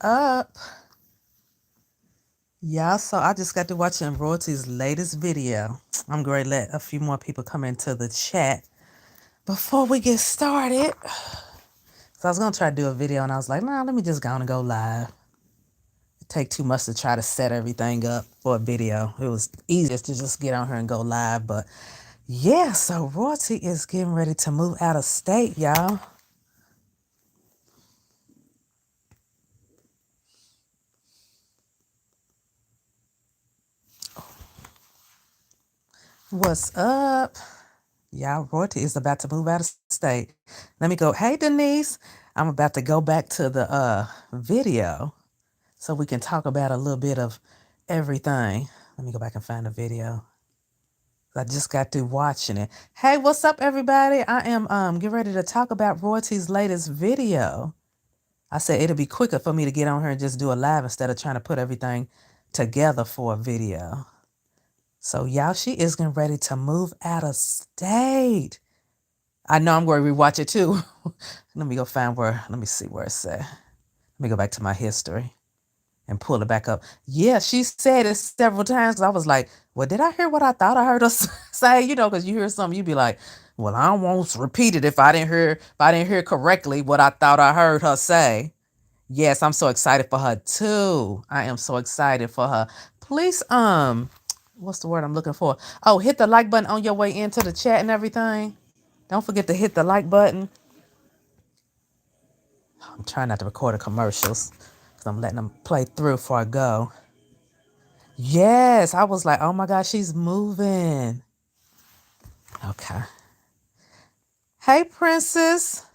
up? Yeah, so I just got to watching Royalty's latest video. I'm going to let a few more people come into the chat before we get started. So I was going to try to do a video and I was like, nah, let me just go on and go live. It take too much to try to set everything up for a video. It was easiest to just get on here and go live. But yeah, so Royalty is getting ready to move out of state, y'all. What's up? Y'all, Royalty is about to move out of state. Let me go. Hey, Denise. I'm about to go back to the video so we can talk about a little bit of everything. Let me go back and find the video. I just got through watching it. Hey, what's up, everybody? I am getting ready to talk about Royalty's latest video. I said it'll be quicker for me to get on here and just do a live instead of trying to put everything together for a video. So, y'all, she is getting ready to move out of state. I know I'm going to rewatch it too. Let me go find where, let me see where it's at. Let me go back to my history and pull it back up. Yeah, she said it several times. I was like, well, did I hear what I thought I heard her say? You know, because you hear something, you be like, well, I won't repeat it if I didn't hear correctly what I thought I heard her say. Yes, I'm so excited for her too. I am so excited for her. Please, what's the word I'm looking for? Oh, hit the like button on your way into the chat and everything. Don't forget to hit the like button. I'm trying not to record the commercials because I'm letting them play through before I go. Yes, I was like, oh my gosh, she's moving. Okay. Hey, Princess.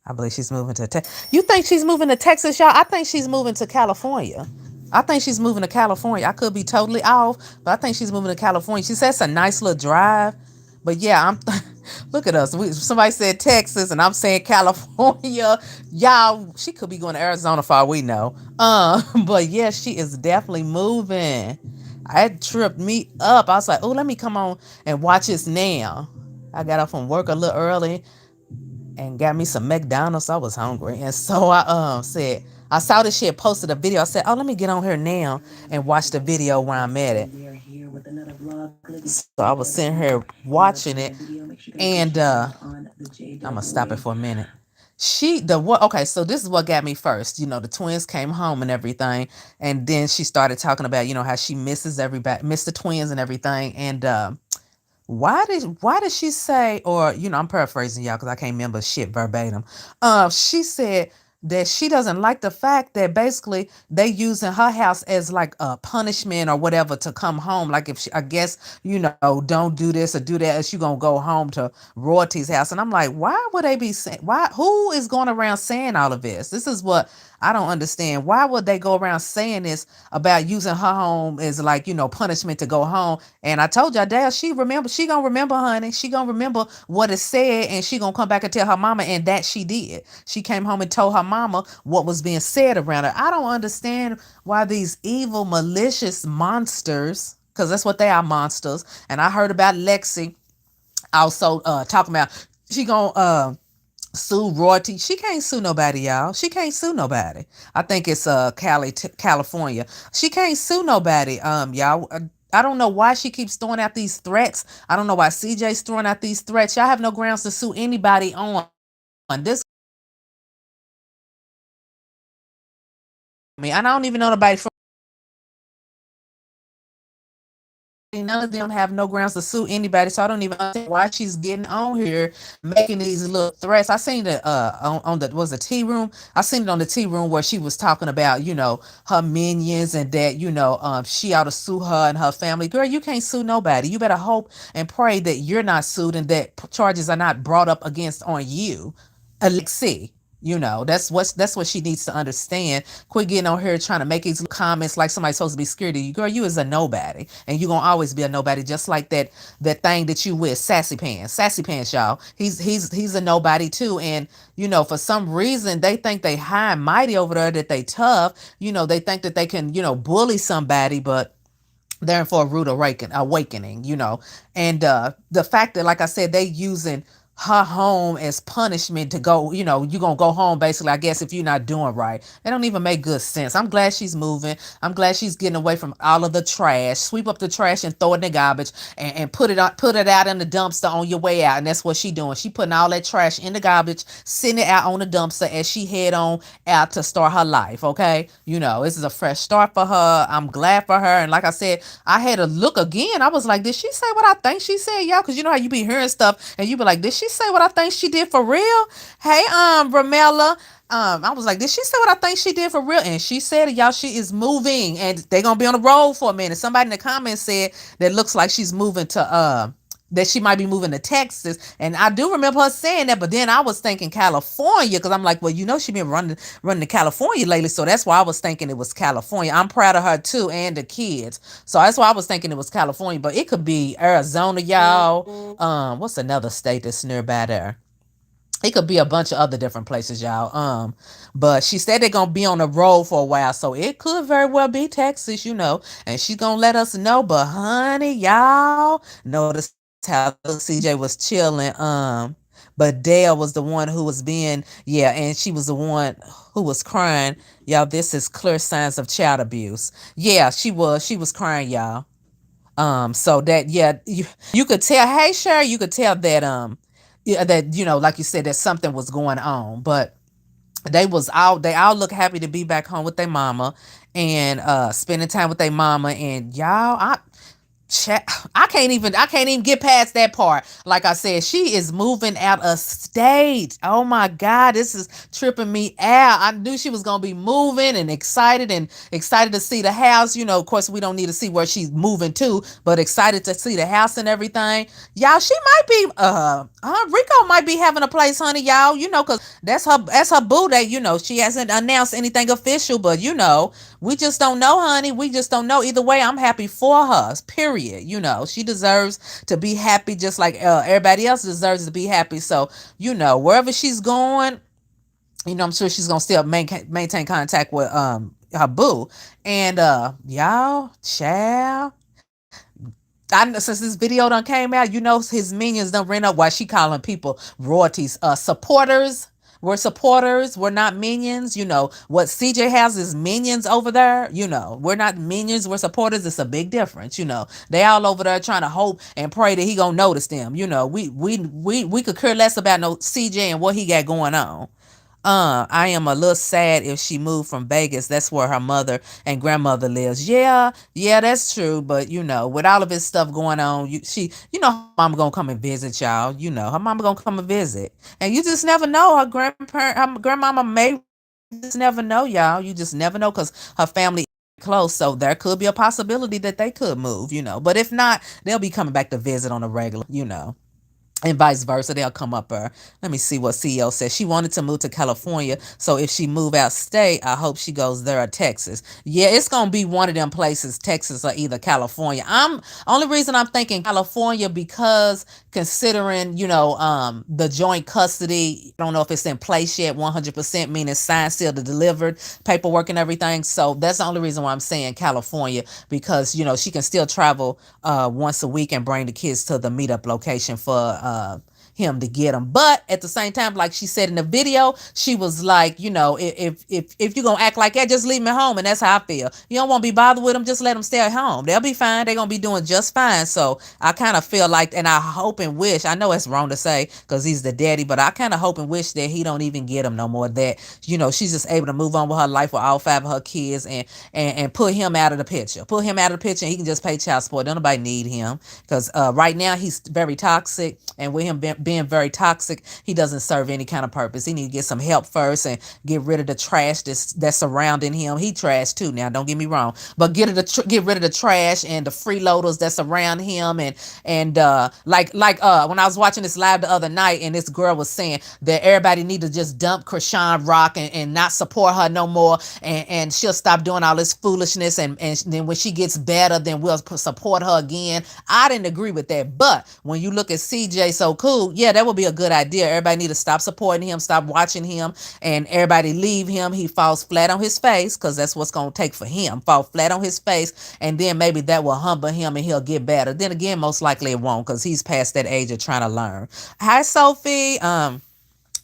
I believe she's moving to Texas. You think she's moving to Texas, y'all? I think she's moving to California. I think she's moving to California. I could be totally off, but I think she's moving to California. She says it's a nice little drive. But yeah, look at us. Somebody said Texas, and I'm saying California. Y'all, she could be going to Arizona for all we know. But yeah, she is definitely moving. It tripped me up. I was like, oh, let me come on and watch this now. I got off from work a little early and got me some McDonald's. I was hungry. And so I said, I saw this shit posted a video. I said, oh, let me get on here now and watch the video where I'm at it. So I was sitting here watching it, and I'm gonna stop it for a minute. Okay, so this is what got me first. You know, the twins came home and everything, and then she started talking about, you know, how she misses everybody, miss the twins and everything. And why did she say, or you know, I'm paraphrasing y'all because I can't remember shit verbatim. She said that she doesn't like the fact that basically they using her house as like a punishment or whatever to come home. Like if she, I guess, you know, don't do this or do that, and she gonna go home to Royalty's house. And I'm like, why would they be saying? Why? Who is going around saying all of this? This is what I don't understand. Why would they go around saying this about using her home as like, you know, punishment to go home? And I told y'all, Dad, she gonna remember, honey. She gonna remember what it said, and she gonna come back and tell her mama, and that she did. She came home and told her mama what was being said around her. I don't understand why these evil, malicious monsters, because that's what they are, monsters. And I heard about Lexi also talking about she gonna sue Royalty. She can't sue nobody, y'all. She can't sue nobody. I think it's California. She can't sue nobody, y'all. I don't know why she keeps throwing out these threats. I don't know why CJ's throwing out these threats. Y'all have no grounds to sue anybody on this. I mean, I don't even know nobody from. None of them have no grounds to sue anybody, so I don't even understand why she's getting on here making these little threats. I seen it on the was the tea room. I seen it on the tea room where she was talking about, you know, her minions and that, you know, she ought to sue her and her family. Girl, you can't sue nobody. You better hope and pray that you're not sued and that charges are not brought up against on you. Alexi. You know, that's what she needs to understand. Quit getting on here trying to make these comments like somebody's supposed to be scared of you. Girl, you is a nobody. And you're gonna always be a nobody, just like that thing that you with, Sassy Pants. Sassy Pants, y'all. He's a nobody too. And you know, for some reason they think they high and mighty over there, that they tough. You know, they think that they can, you know, bully somebody, but they're in for a rude awakening, you know. And the fact that, like I said, they using her home as punishment to go, you're gonna go home basically, I guess, if you're not doing right. They don't even make good sense. I'm glad she's moving. I'm glad she's getting away from all of the trash. Sweep up the trash and throw it in the garbage, and put it out in the dumpster on your way out. And that's what she doing. She putting all that trash in the garbage, sitting it out on the dumpster as she head on out to start her life. Okay. This is a fresh start for her. I'm glad for her. And like I said, I had to look again. I was like, did she say what I think she said, y'all? Because you know how you be hearing stuff and you be like, did she say what I think she did for real? Hey, Ramella. I was like, did she say what I think she did for real? And she said, y'all, she is moving and they're gonna be on the road for a minute. Somebody in the comments said that looks like she's moving to that she might be moving to Texas. And I do remember her saying that, but then I was thinking California, because I'm like, well, she been running to California lately. So that's why I was thinking it was California. I'm proud of her too, and the kids. So that's why I was thinking it was California, but it could be Arizona, y'all. What's another state that's nearby there? It could be a bunch of other different places, y'all. But she said they're gonna be on the road for a while, so it could very well be Texas, and she's gonna let us know. But honey, y'all, notice how CJ was chilling. But Dale was the one who was being, yeah, and she was the one who was crying. Y'all, this is clear signs of child abuse. Yeah, she was crying, y'all. So that, yeah, you could tell, hey Sherry, you could tell that yeah, that like you said, that something was going on. But they all look happy to be back home with their mama, and spending time with their mama. And y'all, I can't even get past that part. Like I said, she is moving out of state. Oh my God, this is tripping me out. I knew she was gonna be moving, and excited to see the house. Of course, we don't need to see where she's moving to, but excited to see the house and everything. Y'all, she might be Rico might be having a place, honey, y'all. Cause that's her boo day. She hasn't announced anything official, but we just don't know, honey. We just don't know. Either way, I'm happy for her. Period. She deserves to be happy, just like everybody else deserves to be happy. So, wherever she's going, I'm sure she's gonna still maintain contact with her boo. And y'all, child. I know since this video done came out, his minions done ran up. Why she calling people royalties? Supporters. We're supporters. We're not minions. What CJ has is minions over there. We're not minions. We're supporters. It's a big difference. They all over there trying to hope and pray that he gonna notice them. We could care less about no CJ and what he got going on. I am a little sad if she moved from Vegas. That's where her mother and grandmother lives. Yeah, that's true. But with all of this stuff going on, her mama gonna come and visit y'all. Her mama gonna come and visit, and you just never know. Her grandmama may just never know, y'all. You just never know, because her family is close, so there could be a possibility that they could move. But if not, they'll be coming back to visit on a regular. And vice versa, they'll come up her. Let me see what CEO says. She wanted to move to California, so if she move out state, I hope she goes there or Texas. Yeah, it's gonna be one of them places, Texas or either California. Only reason I'm thinking California, because considering the joint custody, I don't know if it's in place yet 100%, meaning signed, sealed, and delivered, paperwork and everything. So that's the only reason why I'm saying California, because she can still travel once a week and bring the kids to the meetup location for him to get them. But at the same time, like she said in the video, she was like, if you're gonna act like that, just leave me home. And that's how I feel. You don't want to be bothered with them, just let them stay at home. They'll be fine. They're gonna be doing just fine. So I kind of feel like, and I hope and wish, I know it's wrong to say because he's the daddy, but I kind of hope and wish that he don't even get him no more. That she's just able to move on with her life with all 5 of her kids, and put him out of the picture. Put him out of the picture, and he can just pay child support. Don't nobody need him, because right now he's very toxic, and with him being very toxic, he doesn't serve any kind of purpose. He need to get some help first and get rid of the trash that's surrounding him. He trash too, now don't get me wrong, but get rid of the trash and the freeloaders that's around him. And like when I was watching this live the other night, and this girl was saying that everybody need to just dump Krishan Rock and not support her no more, and she'll stop doing all this foolishness, and then when she gets better, then we'll support her again. I didn't agree with that, but when you look at CJ So Cool, yeah, that would be a good idea. Everybody need to stop supporting him, stop watching him, and everybody leave him. He falls flat on his face, because that's what's going to take for him. Fall flat on his face, and then maybe that will humble him and he'll get better. Then again, most likely it won't, because he's past that age of trying to learn. Hi, Sophie.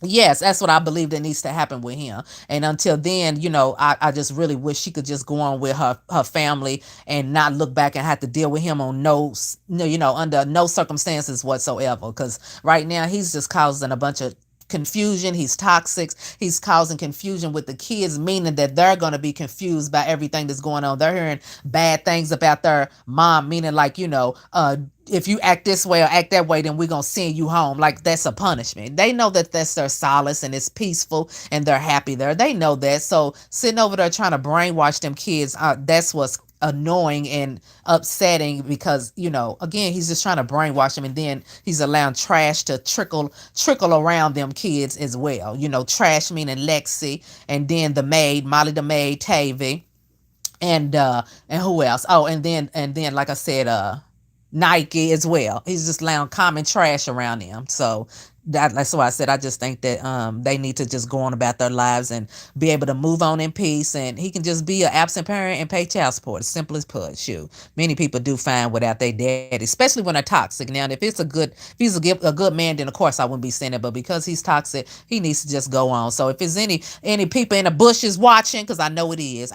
Yes, that's what I believe that needs to happen with him. And until then, I just really wish she could just go on with her family and not look back and have to deal with him on under no circumstances whatsoever. Because right now he's just causing a bunch of confusion. He's toxic. He's causing confusion with the kids, meaning that they're going to be confused by everything that's going on. They're hearing bad things about their mom, meaning like, if you act this way or act that way, then we're going to send you home. Like that's a punishment. They know that that's their solace and it's peaceful and they're happy there. They know that. So sitting over there trying to brainwash them kids, that's what's annoying and upsetting, because again, he's just trying to brainwash them, and then he's allowing trash to trickle around them kids as well. Trash meaning Lexi, and then the maid Molly, the maid Tavy, and who else? Oh, and then like I said, Nike as well. He's just allowing common trash around them. So that's why I said I just think that they need to just go on about their lives and be able to move on in peace. And he can just be an absent parent and pay child support. Simple as put. Shoot, many people do fine without their daddy, especially when they're toxic. Now, if he's a good man, then of course I wouldn't be saying it. But because he's toxic, he needs to just go on. So if there's any people in the bushes watching, because I know it is,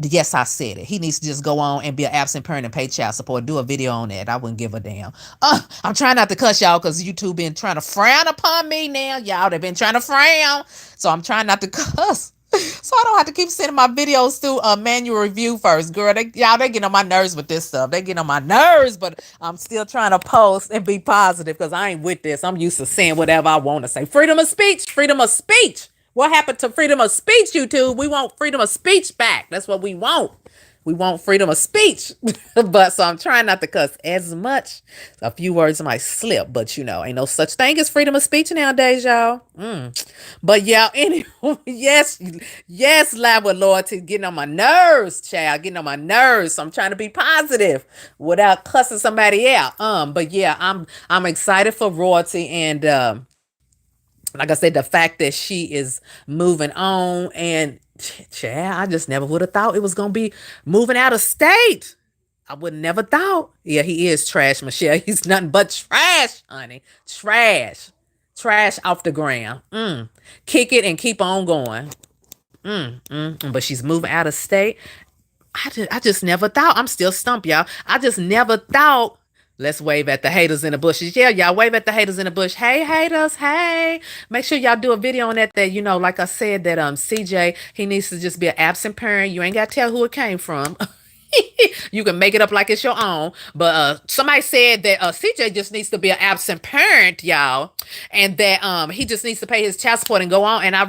Yes, I said it. He needs to just go on and be an absent parent and pay child support. Do a video on that. I wouldn't give a damn. I'm trying not to cuss y'all, because YouTube been trying to frown upon me now. Y'all, they've been trying to frown. So I'm trying not to cuss. So I don't have to keep sending my videos through a manual review first. Girl, they getting on my nerves with this stuff. They getting on my nerves, but I'm still trying to post and be positive, because I ain't with this. I'm used to saying whatever I want to say. Freedom of speech. Freedom of speech. What happened to freedom of speech, YouTube? We want freedom of speech back. That's what we want. We want freedom of speech. But so I'm trying not to cuss as much. A few words might slip, but ain't no such thing as freedom of speech nowadays, y'all. But yeah, anyway, yes, live with loyalty, getting on my nerves, child, getting on my nerves. So I'm trying to be positive without cussing somebody out. But yeah, I'm excited for royalty, and like I said, the fact that she is moving on, and child, I just never would have thought it was gonna be moving out of state. I would never thought. Yeah, he is trash, Michelle. He's nothing but trash, honey. Trash off the ground. Kick it and keep on going. But she's moving out of state. I just never thought. I'm still stumped, y'all. I just never thought. Let's wave at the haters in the bushes. Yeah, y'all wave at the haters in the bush. Hey, haters, hey. Make sure y'all do a video on that, like I said, that CJ, he needs to just be an absent parent. You ain't got to tell who it came from. You can make it up like it's your own. But somebody said that CJ just needs to be an absent parent, y'all, and that he just needs to pay his child support and go on. And I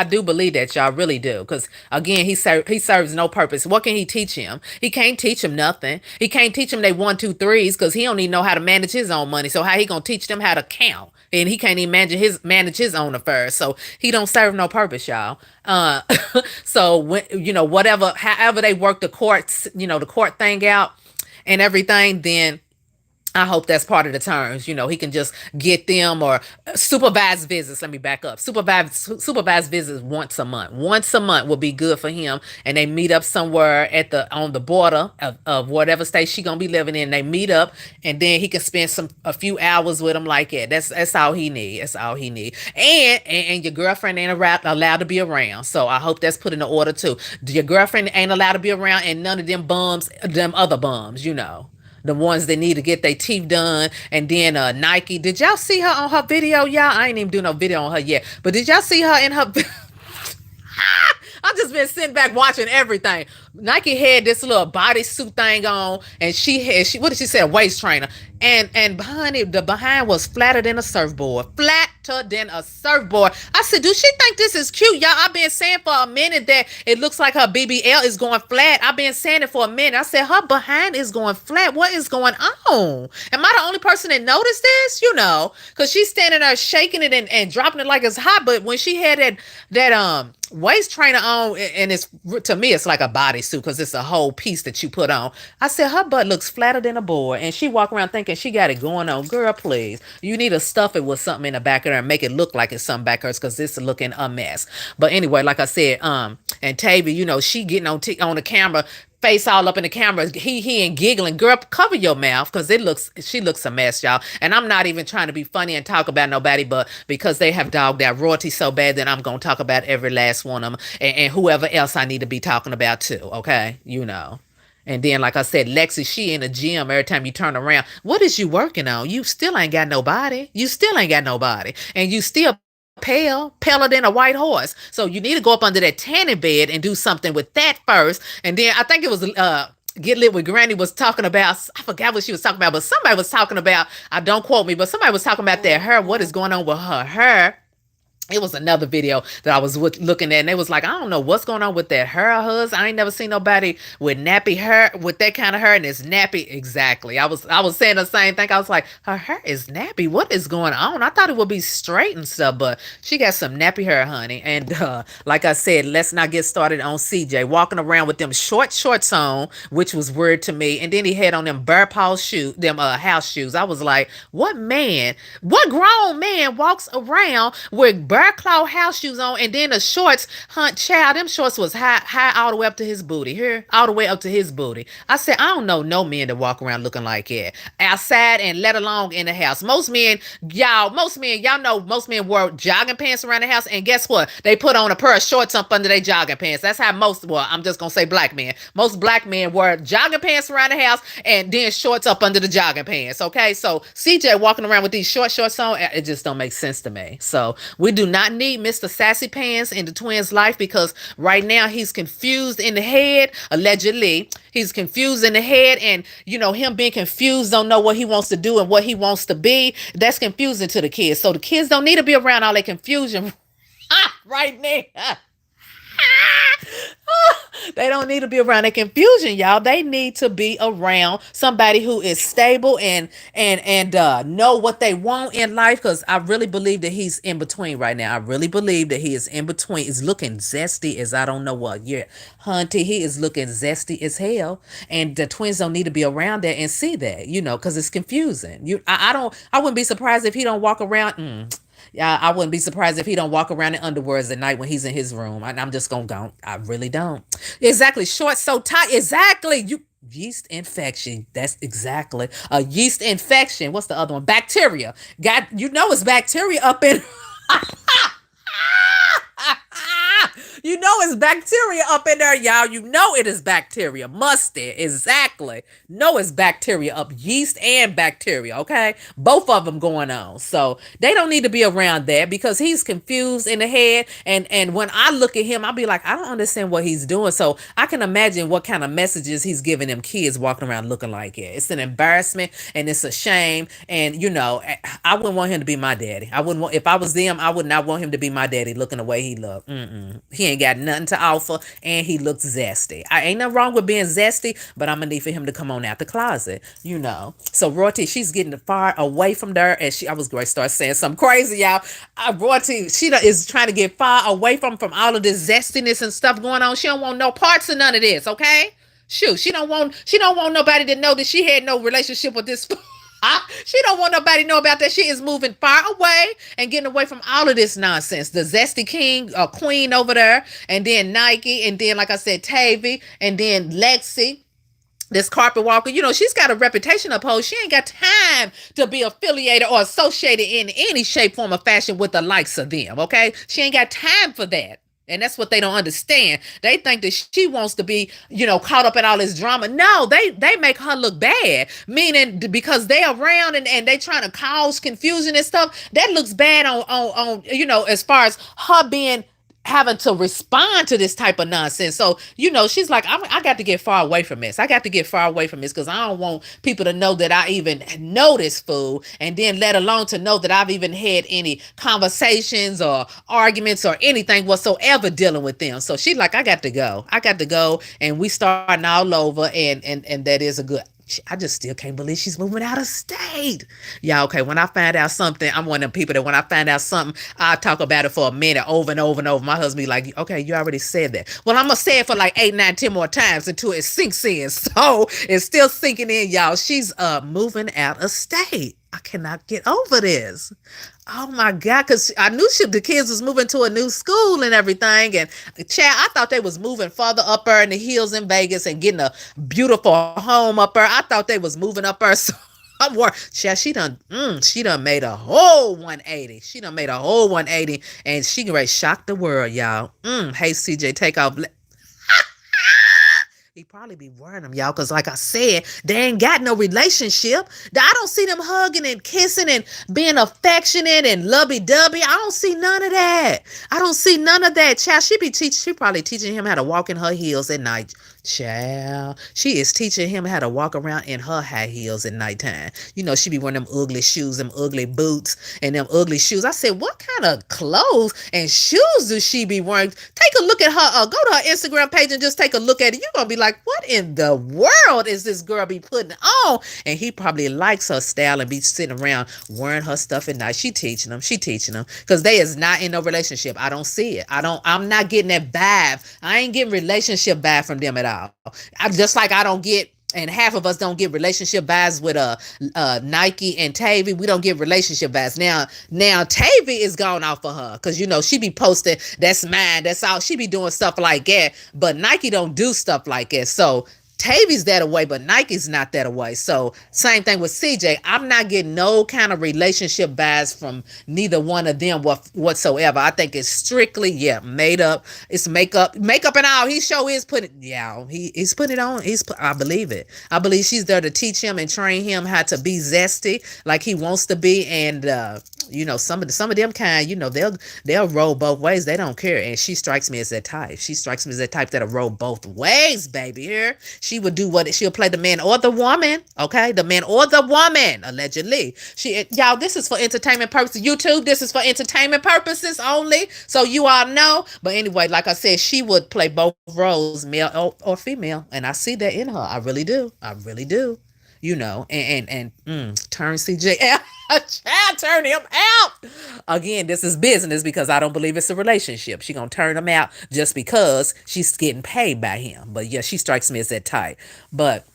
do believe that, y'all, really do, because again, he serves no purpose. What can he teach him? He can't teach him nothing. He can't teach him they 1, 2, 3s, because he don't even know how to manage his own money. So how he gonna teach them how to count? And he can't even manage his own affairs. So he don't serve no purpose, y'all. So when whatever, however they work the courts, the court thing out and everything, then I hope that's part of the terms. He can just get them, or supervised visits. Let me back up. Supervised visits once a month. Once a month will be good for him. And they meet up somewhere on the border of whatever state she gonna be living in. They meet up, and then he can spend a few hours with him like that. That's all he need. That's all he need. And your girlfriend ain't allowed to be around. So I hope that's put in the order too. Your girlfriend ain't allowed to be around, and none of them other bums, the ones that need to get their teeth done. And then Nike, did y'all see her on her video, y'all? I ain't even do no video on her yet, but did y'all see her in her I've just been sitting back watching everything. Nike had this little bodysuit thing on, and what did she say? A waist trainer. And behind it, the behind was flatter than a surfboard. Flatter than a surfboard. I said, do she think this is cute? Y'all, I've been saying for a minute that it looks like her BBL is going flat. I've been saying it for a minute. I said, her behind is going flat. What is going on? Am I the only person that noticed this? Because she's standing there shaking it and dropping it like it's hot. But when she had that waist trainer on, and to me, it's like a bodysuit. bodysuit because it's a whole piece that you put on. I said, her butt looks flatter than a board. And she walk around thinking she got it going on. Girl, please. You need to stuff it with something in the back of there and make it look like it's something back there because it's looking a mess. But anyway, like I said, and Tavy, she getting on the camera, face all up in the camera, he and giggling. Girl, cover your mouth because she looks a mess, y'all. And I'm not even trying to be funny and talk about nobody, but because they have dogged out royalty so bad, that I'm gonna talk about every last one of them and whoever else I need to be talking about too. Okay, And then, like I said, Lexi, she in the gym. Every time you turn around, what is you working on? You still ain't got nobody. You still ain't got nobody, and you still paler than a white horse. So you need to go up under that tanning bed and do something with that first. And then I think it was Get Lit with Granny was talking about, I forgot what she was talking about, but somebody was talking about, I don't quote me, but somebody was talking about that hair, what is going on with her hair. It was another video that I was looking at, and they was like, I don't know what's going on with that hair, hus. I ain't never seen nobody with nappy hair, with that kind of hair, and it's nappy. Exactly. I was saying the same thing. I was like, her hair is nappy. What is going on? I thought it would be straight and stuff, but she got some nappy hair, honey. And like I said, let's not get started on CJ walking around with them shorts on, which was weird to me. And then he had on them bare paw shoes, them house shoes. I was like, what grown man walks around with bare claw house shoes on and then the shorts, hunt child, them shorts was high all the way up to his booty. Here, all the way up to his booty. I said, I don't know no men that walk around looking like that. Outside and let alone in the house. Most men, y'all know most men wore jogging pants around the house, and guess what? They put on a pair of shorts up under their jogging pants. That's how I'm just gonna say black men. Most black men wear jogging pants around the house and then shorts up under the jogging pants. Okay, so CJ walking around with these shorts on, it just don't make sense to me. So we do not need Mr. Sassy Pants in the twins' life, because right now he's confused in the head. Allegedly, he's confused in the head, and him being confused, don't know what he wants to do and what he wants to be. That's confusing to the kids. So the kids don't need to be around all that confusion right now. They don't need to be around that confusion, y'all. They need to be around somebody who is stable and know what they want in life. Because I really believe that he's in between right now. I really believe that he is in between. He's looking zesty as I don't know what. Yeah, Hunty, he is looking zesty as hell. And the twins don't need to be around that and see that, because it's confusing. I wouldn't be surprised if he don't walk around. Yeah, I wouldn't be surprised if he don't walk around in underwears at night when he's in his room. I'm just gonna go. I really don't. Exactly. Shorts so tight. Exactly. Yeast infection. That's exactly a yeast infection. What's the other one? Bacteria. It's bacteria up in. It's bacteria up in there, y'all. It is bacteria. Mustard. Exactly. It's bacteria up. Yeast and bacteria, okay? Both of them going on. So they don't need to be around that because he's confused in the head. And when I look at him, I'll be like, I don't understand what he's doing. So I can imagine what kind of messages he's giving them kids walking around looking like it. It's an embarrassment and it's a shame. And, I wouldn't want him to be my daddy. If I was them, I would not want him to be my daddy looking the way he looked. He ain't got nothing to offer, and he looks zesty. I ain't nothing wrong with being zesty, but I'm gonna need for him to come on out the closet, So Royalty, she's getting far away from there, and I was going to start saying something crazy, y'all. Royalty, she is trying to get far away from all of this zestiness and stuff going on. She don't want no parts of none of this, okay? Shoot, she don't want nobody to know that she had no relationship with this. She don't want nobody to know about that. She is moving far away and getting away from all of this nonsense. The zesty king or queen over there, and then Nike, and then, like I said, Tavy, and then Lexi, this carpet walker. She's got a reputation to uphold. She ain't got time to be affiliated or associated in any shape, form, or fashion with the likes of them, okay? She ain't got time for that. And that's what they don't understand. They think that she wants to be, caught up in all this drama. No, they make her look bad. Meaning because they around and they trying to cause confusion and stuff. That looks bad on as far as her being having to respond to this type of nonsense. So, she's like, I got to get far away from this. I got to get far away from this because I don't want people to know that I even know this fool, and then let alone to know that I've even had any conversations or arguments or anything whatsoever dealing with them. So she's like, I got to go, and we starting all over, and that is a good. I just still can't believe she's moving out of state. Yeah, okay. When I find out something, I'm one of them people that when I find out something, I talk about it for a minute over and over and over. My husband be like, okay, you already said that. Well, I'm gonna say it for like 8, 9, 10 more times until it sinks in. So it's still sinking in, y'all. She's moving out of state. I cannot get over this. Oh my God, because I knew the kids was moving to a new school and everything. And Chad, I thought they was moving further up there in the hills in Vegas and getting a beautiful home up there. I thought they was moving up there. So I'm worried. Chad, she done made a whole 180. She done made a whole 180 and she can ready to shock the world, y'all. Hey, CJ, take off. He probably be wearing them, y'all, because like I said, they ain't got no relationship. I don't see them hugging and kissing and being affectionate and lovey-dovey. I don't see none of that. I don't see none of that. Child, she probably teaching him how to walk in her heels at night. Child, she is teaching him how to walk around in her high heels at nighttime. You know, she be wearing them ugly shoes, them ugly boots, and them ugly shoes. I said, what kind of clothes and shoes does she be wearing? Take a look at her. Go to her Instagram page and just take a look at it. You're going to be like, what in the world is this girl be putting on? And he probably likes her style and be sitting around wearing her stuff at night. She teaching them. Because they is not in no relationship. I don't see it. I'm not getting that vibe. I ain't getting relationship vibe from them at all. I just like I don't get, and half of us don't get relationship vibes with Nike and Tavy. We don't get relationship vibes. Now Tavy is gone off for her because you know she be posting that's mine, that's all. She be doing stuff like that, but Nike don't do stuff like that. So Tavy's that away, but Nike's not that away. So same thing with CJ. I'm not getting no kind of relationship vibes from neither one of them whatsoever. I think it's strictly, made up. It's makeup and all. He sure is putting, he's putting it on. I believe it. I believe she's there to teach him and train him how to be zesty like he wants to be. And you know, some of them kind, you know, they'll roll both ways. They don't care. And she strikes me as that type. She strikes me as that type that'll roll both ways, baby. Here, she would do she'll play the man or the woman. Okay, the man or the woman, allegedly. Y'all, this is for entertainment purposes. YouTube, this is for entertainment purposes only. So you all know. But anyway, like I said, she would play both roles, male or female, and I see that in her. I really do. I really do. You know, and turn CJ out. Child, turn him out. Again, this is business because I don't believe it's a relationship. She gonna turn him out just because she's getting paid by him. But yeah, she strikes me as that type. But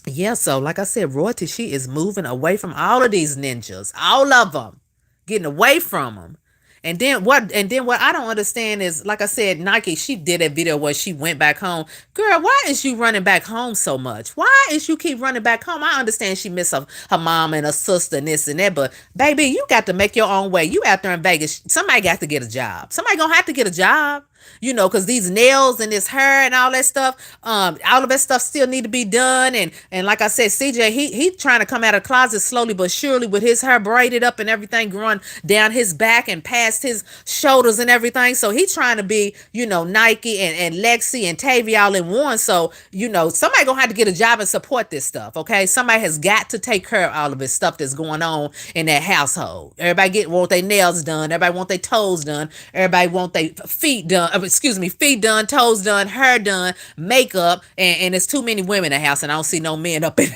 yeah, so like I said, Royalty, she is moving away from all of these ninjas, all of them, getting away from them. And then what I don't understand is, like I said, Nike, she did a video where she went back home. Girl, why is you running back home so much? Why is you keep running back home? I understand she miss her mom and her sister and this and that, but baby, you got to make your own way. You out there in Vegas. Somebody got to get a job. Somebody gonna have to get a job. You know, because these nails and this hair and all that stuff, all of that stuff still need to be done. And like I said, CJ, he trying to come out of the closet slowly but surely with his hair braided up and everything growing down his back and past his shoulders and everything. So he trying to be, you know, Nike and Lexi and Tavy all in one. So, you know, somebody gonna have to get a job and support this stuff, okay? Somebody has got to take care of all of this stuff that's going on in that household. Everybody want their nails done. Everybody want their toes done. Everybody want their feet done. Feet done, toes done, hair done, makeup, and it's too many women in the house, and I don't see no men up in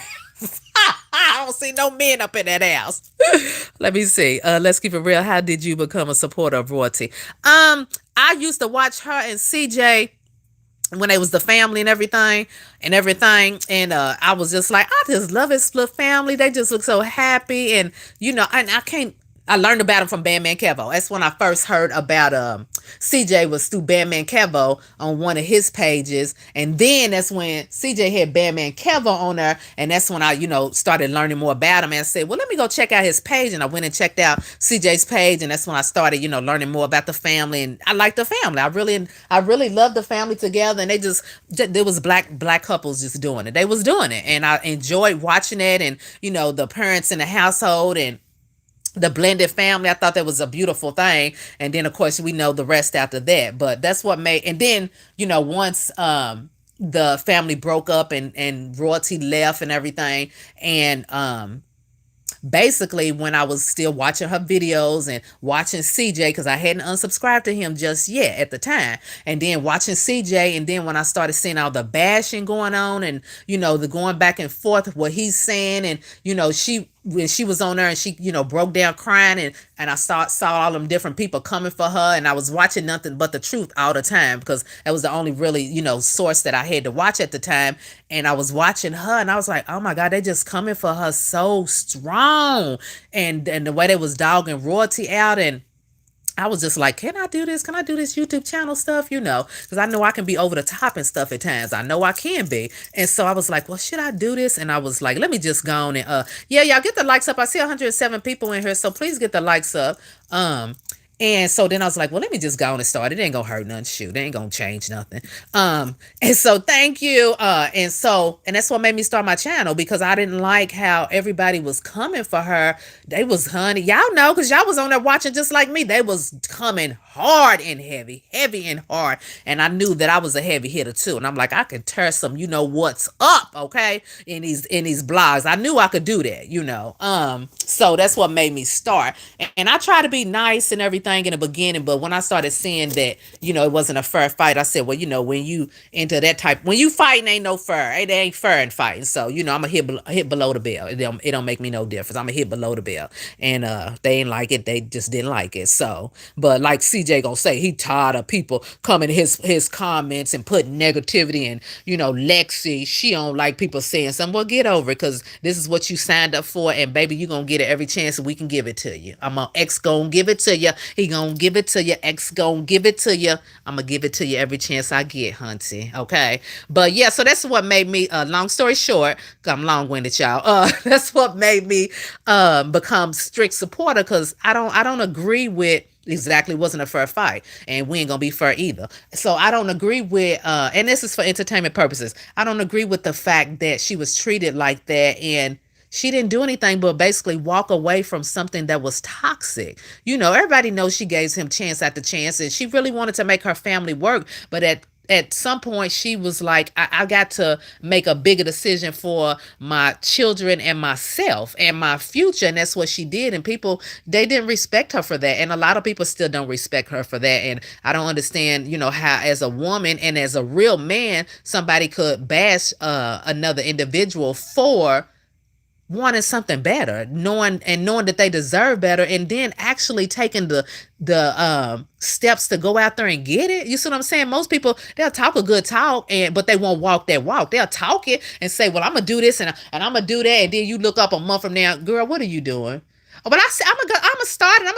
I don't see no men up in that house. Let me see. Let's keep it real. How did you become a supporter of Royalty? I used to watch her and CJ when they was the family and everything, and I was just like, I just love his little family. They just look so happy, and you know, and I learned about him from Bandman Kevo. That's when I first heard about CJ was through Bandman Kevo on one of his pages. And then that's when CJ had Bandman Kevo on there. And that's when I, you know, started learning more about him and said, well, let me go check out his page. And I went and checked out CJ's page. And that's when I started, you know, learning more about the family. And I like the family. I really love the family together. And there was black couples just doing it. They was doing it. And I enjoyed watching it. And, you know, the parents in the household and the blended family. I thought that was a beautiful thing. And then of course we know the rest after that, but that's what made, and then, you know, once, the family broke up and Royalty left and everything. And, basically when I was still watching her videos and watching CJ, because I hadn't unsubscribed to him just yet at the time, and then watching CJ, and then when I started seeing all the bashing going on, and the going back and forth what he's saying, and she when she was on there and she broke down crying, and I saw all them different people coming for her, and I was watching nothing but the truth all the time because that was the only really source that I had to watch at the time. And I was watching her and I was like, oh my god, they just coming for her so strong, and the way they was dogging royalty out. And I was just like, can I do this? Can I do this YouTube channel stuff? Because I know I can be over the top and stuff at times. I know I can be. And so I was like, well, should I do this? And I was like, let me just go on and, yeah, y'all get the likes up. I see 107 people in here. So please get the likes up. And so then I was like, well, let me just go on and start. It ain't gonna hurt nothing. Shoot, it ain't gonna change nothing. And so thank you. And that's what made me start my channel, because I didn't like how everybody was coming for her. They was, honey, y'all know, because y'all was on there watching just like me. They was coming hard and heavy and hard. And I knew that I was a heavy hitter too. And I'm like, I can tear some, what's up, okay, in these blogs. I knew I could do that. So that's what made me start. And I try to be nice and everything in the beginning, but when I started seeing that, it wasn't a fair fight, I said, well, when you into that type, when you fighting, ain't no fair. It ain't fair in fighting. So, I'm gonna hit below the bell. It don't make me no difference. I'm gonna hit below the bell. And they ain't like it. They just didn't like it. So, but like CJ gonna say, he tired of people coming to his comments and putting negativity. And Lexi, she don't like people saying something. Well, get over it, because this is what you signed up for, and baby, you gonna get it every chance we can give it to you. X gonna give it to you. He gonna give it to you. X gonna give it to you. I'm gonna give it to you every chance I get, hunty. Okay. But yeah, so that's what made me, long story short, I'm long-winded, y'all. That's what made me become strict supporter, because I don't agree with exactly, wasn't a fair fight, and we ain't gonna be fair either. So I don't agree with and this is for entertainment purposes, I don't agree with the fact that she was treated like that, and she didn't do anything but basically walk away from something that was toxic. Everybody knows she gave him chance after chance, and she really wanted to make her family work. But at some point, she was like, I got to make a bigger decision for my children and myself and my future. And that's what she did. And people, they didn't respect her for that. And a lot of people still don't respect her for that. And I don't understand, how as a woman and as a real man, somebody could bash another individual for wanting something better, knowing that they deserve better, and then actually taking the steps to go out there and get it. You see what I'm saying? Most people, they'll talk a good talk, but they won't walk that walk. They'll talk it and say, well, I'm gonna do this and I'm gonna do that, and then you look up a month from now, girl, what are you doing? Oh, but I said I'm gonna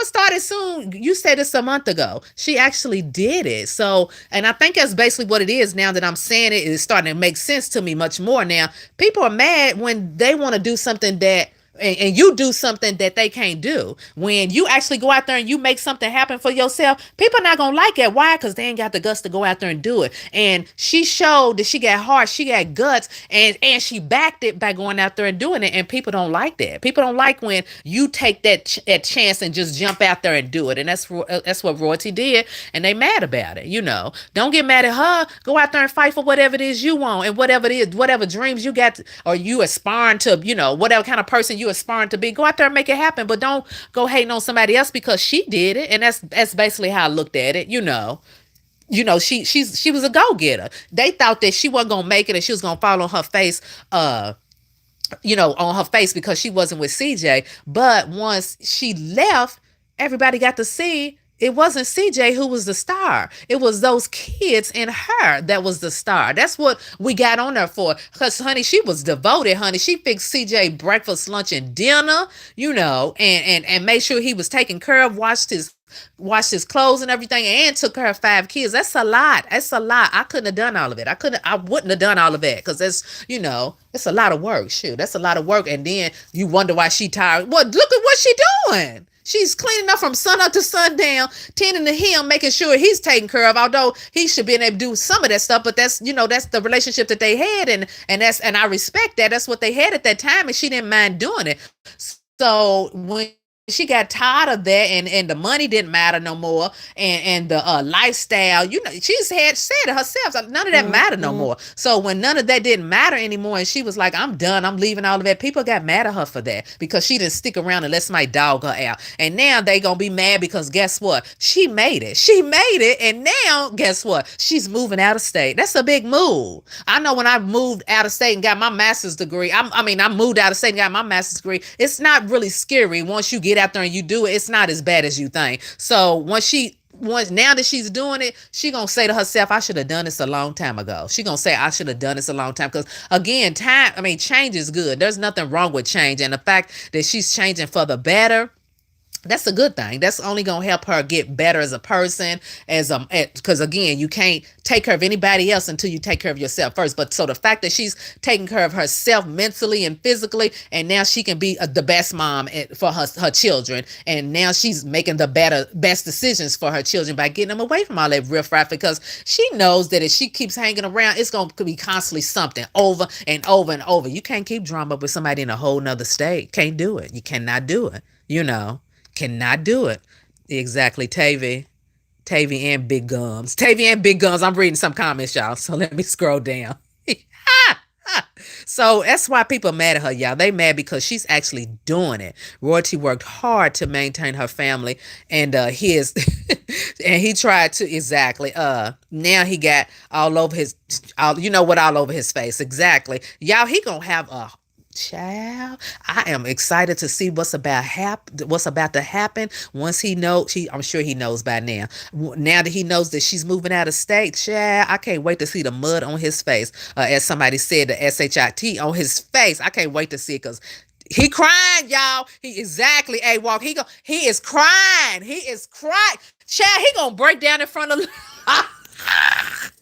start it soon. You said this a month ago. She actually did it. So, and I think that's basically what it is. Now that I'm saying it, it's starting to make sense to me much more now. People are mad when they want to do something that and you do something that they can't do. When you actually go out there and you make something happen for yourself, people are not gonna like it. Why? Because they ain't got the guts to go out there and do it. And she showed that she got heart, she got guts, and she backed it by going out there and doing it. And people don't like that. People don't like when you take that chance and just jump out there and do it. And that's what Royalty did. And they mad about it. Don't get mad at her. Go out there and fight for whatever it is you want, and whatever it is, whatever dreams you got, or you aspiring to, whatever kind of person you aspiring to be, go out there and make it happen. But don't go hating on somebody else because she did it. And that's basically how I looked at it. She was a go-getter. They thought that she wasn't gonna make it and she was gonna fall on her face, on her face, because she wasn't with CJ. But once she left, everybody got to see it wasn't CJ who was the star. It was those kids and her that was the star. That's what we got on her for. Because, honey, she was devoted, honey. She fixed CJ breakfast, lunch, and dinner, and made sure he was taken care of, washed his clothes and everything, and took care of 5 kids. That's a lot. I couldn't have done all of it. I wouldn't have done all of that, because it's a lot of work. Shoot, that's a lot of work. And then you wonder why she tired. Well, look at what she doing. She's cleaning up from sun up to sundown, tending to him, making sure he's taken care of. Although he should be able to do some of that stuff, but that's the relationship that they had, and I respect that. That's what they had at that time, and she didn't mind doing it. So when she got tired of that, and the money didn't matter no more, and the lifestyle, she's had said it herself, so none of that mattered no more. So when none of that didn't matter anymore, and she was like, I'm done, I'm leaving all of that, people got mad at her for that, because she didn't stick around and let somebody dog her out. And now they gonna be mad because guess what, she made it, and now guess what, she's moving out of state. That's a big move. I know when I moved out of state and got my master's degree, I moved out of state and got my master's degree, it's not really scary once you get out there and you do it. It's not as bad as you think. So once now that she's doing it, she gonna say to herself, I should have done this a long time ago. She gonna say, I should have done this a long time. Because again, change is good. There's nothing wrong with change. And the fact that she's changing for the better, that's a good thing. That's only gonna help her get better as a person, because again, you can't take care of anybody else until you take care of yourself first. But so the fact that she's taking care of herself mentally and physically, and now she can be the best mom for her children, and now she's making the best decisions for her children by getting them away from all that riffraff, because she knows that if she keeps hanging around, it's gonna be constantly something over and over and over. You can't keep drama with somebody in a whole nother state. Can't do it. You cannot do it. Cannot do it. Exactly, Tavy. Tavy and Big Gums. Tavy and Big Gums. I'm reading some comments, y'all. So let me scroll down. So that's why people are mad at her, y'all. They mad because she's actually doing it. Royalty worked hard to maintain her family and his and he tried to exactly. Now he got all over his all over his face. Exactly. Y'all, he gonna have a child. I am excited to see what's about to happen once he knows. I'm sure he knows by now. Now that he knows that she's moving out of state, child, I can't wait to see the mud on his face. As somebody said, the shit on his face. I can't wait to see it, because he crying, y'all. He exactly a walk. He is crying. He is crying. Child, he gonna break down in front of.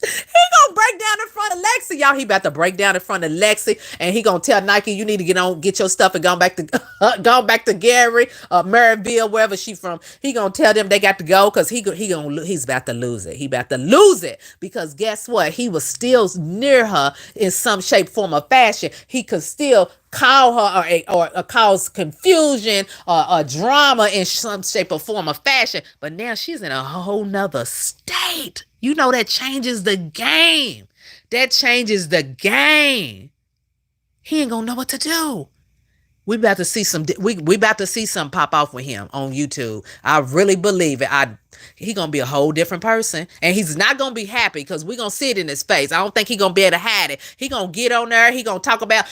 He gonna break down in front of Lexi, y'all. He about to break down in front of Lexi, and he gonna tell Nike, you need to get your stuff and go back to Gary, Maryville, wherever she from. He gonna tell them they got to go, because he's about to lose it. He about to lose it, because guess what? He was still near her in some shape, form, or fashion. He could still call her or cause confusion or drama in some shape or form or fashion. But now she's in a whole nother state. That changes the game. That changes the game. He ain't gonna know what to do. We about to see some pop off with him on YouTube. I really believe it. He gonna be a whole different person, and he's not gonna be happy, because we gonna see it in his face. I don't think he gonna be able to hide it. He gonna get on there. He gonna talk about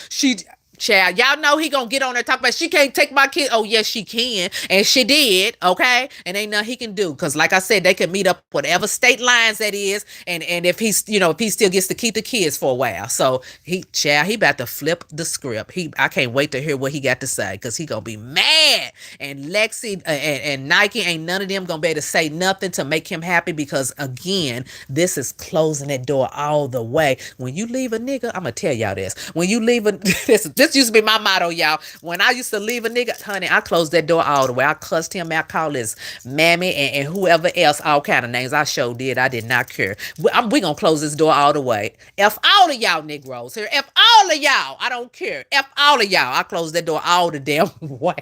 child, y'all know he gonna get on there talk about she can't take my kid. Oh yes, she can, and she did. Okay, and ain't nothing he can do, because like I said, they can meet up whatever state lines that is, and if he's if he still gets to keep the kids for a while. So he about to flip the script. I can't wait to hear what he got to say, because he gonna be mad. And Lexi and Nike, ain't none of them gonna be able to say nothing to make him happy, because again, this is closing that door all the way. When you leave a nigga, I'm gonna tell y'all this. When you leave this used to be my motto, y'all. When I used to leave a nigga, honey, I closed that door all the way. I cussed him out, called his mammy and whoever else, all kind of names. I sure did. I did not care. We gonna close this door all the way. F all of y'all Negroes here. F all of y'all. I don't care. F all of y'all. I closed that door all the damn way.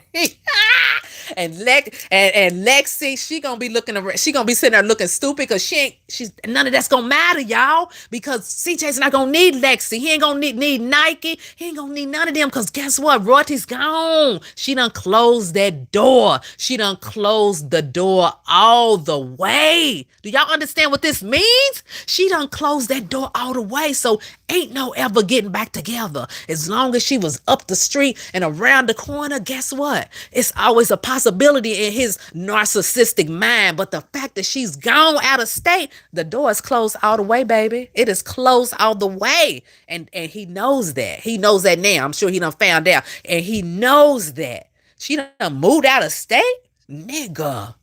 And Lexi, she gonna be looking around. She gonna be sitting there looking stupid, because she's none of that's gonna matter, y'all. Because CJ's not gonna need Lexi. He ain't gonna need Nike. He ain't gonna need none of them, because guess what? Royalty's gone. She done closed that door. She done closed the door all the way. Do y'all understand what this means? She done closed that door all the way. So ain't no ever getting back together. As long as she was up the street and around the corner, guess what? It's always a possibility in his narcissistic mind. But the fact that she's gone out of state, the door is closed all the way, baby. It is closed all the way. And he knows that. He knows that now. I'm sure he done found out. And he knows that. She done moved out of state? Nigga.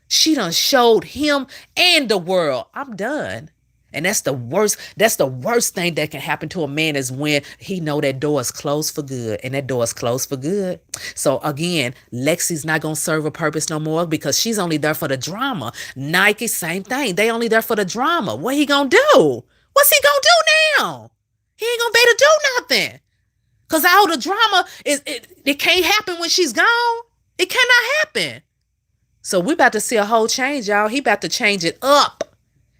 She done showed him and the world, I'm done. And that's the worst thing that can happen to a man, is when he know that door is closed for good. And that door is closed for good. So again, Lexi's not going to serve a purpose no more, because she's only there for the drama. Nike, same thing. They only there for the drama. What he going to do? What's he going to do now? He ain't going to be able to do nothing. Because all the drama, it can't happen when she's gone. It cannot happen. So we about to see a whole change, y'all. He about to change it up.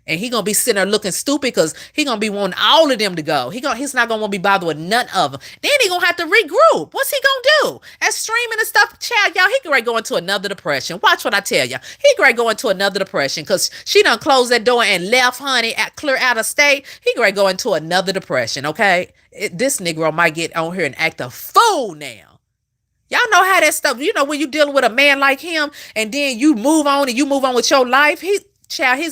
And he gonna be sitting there looking stupid because he gonna be wanting all of them to go. He's not gonna want to be bothered with none of them. Then he gonna have to regroup. What's he gonna do? That streaming and stuff, child, y'all, he could go into another depression. Watch what I tell you. He could go into another depression because she done closed that door and left, honey, clear out of state. He could go into another depression, okay? This Negro might get on here and act a fool now. Y'all know how that stuff, when you dealing with a man like him and then you move on and you move on with your life, he's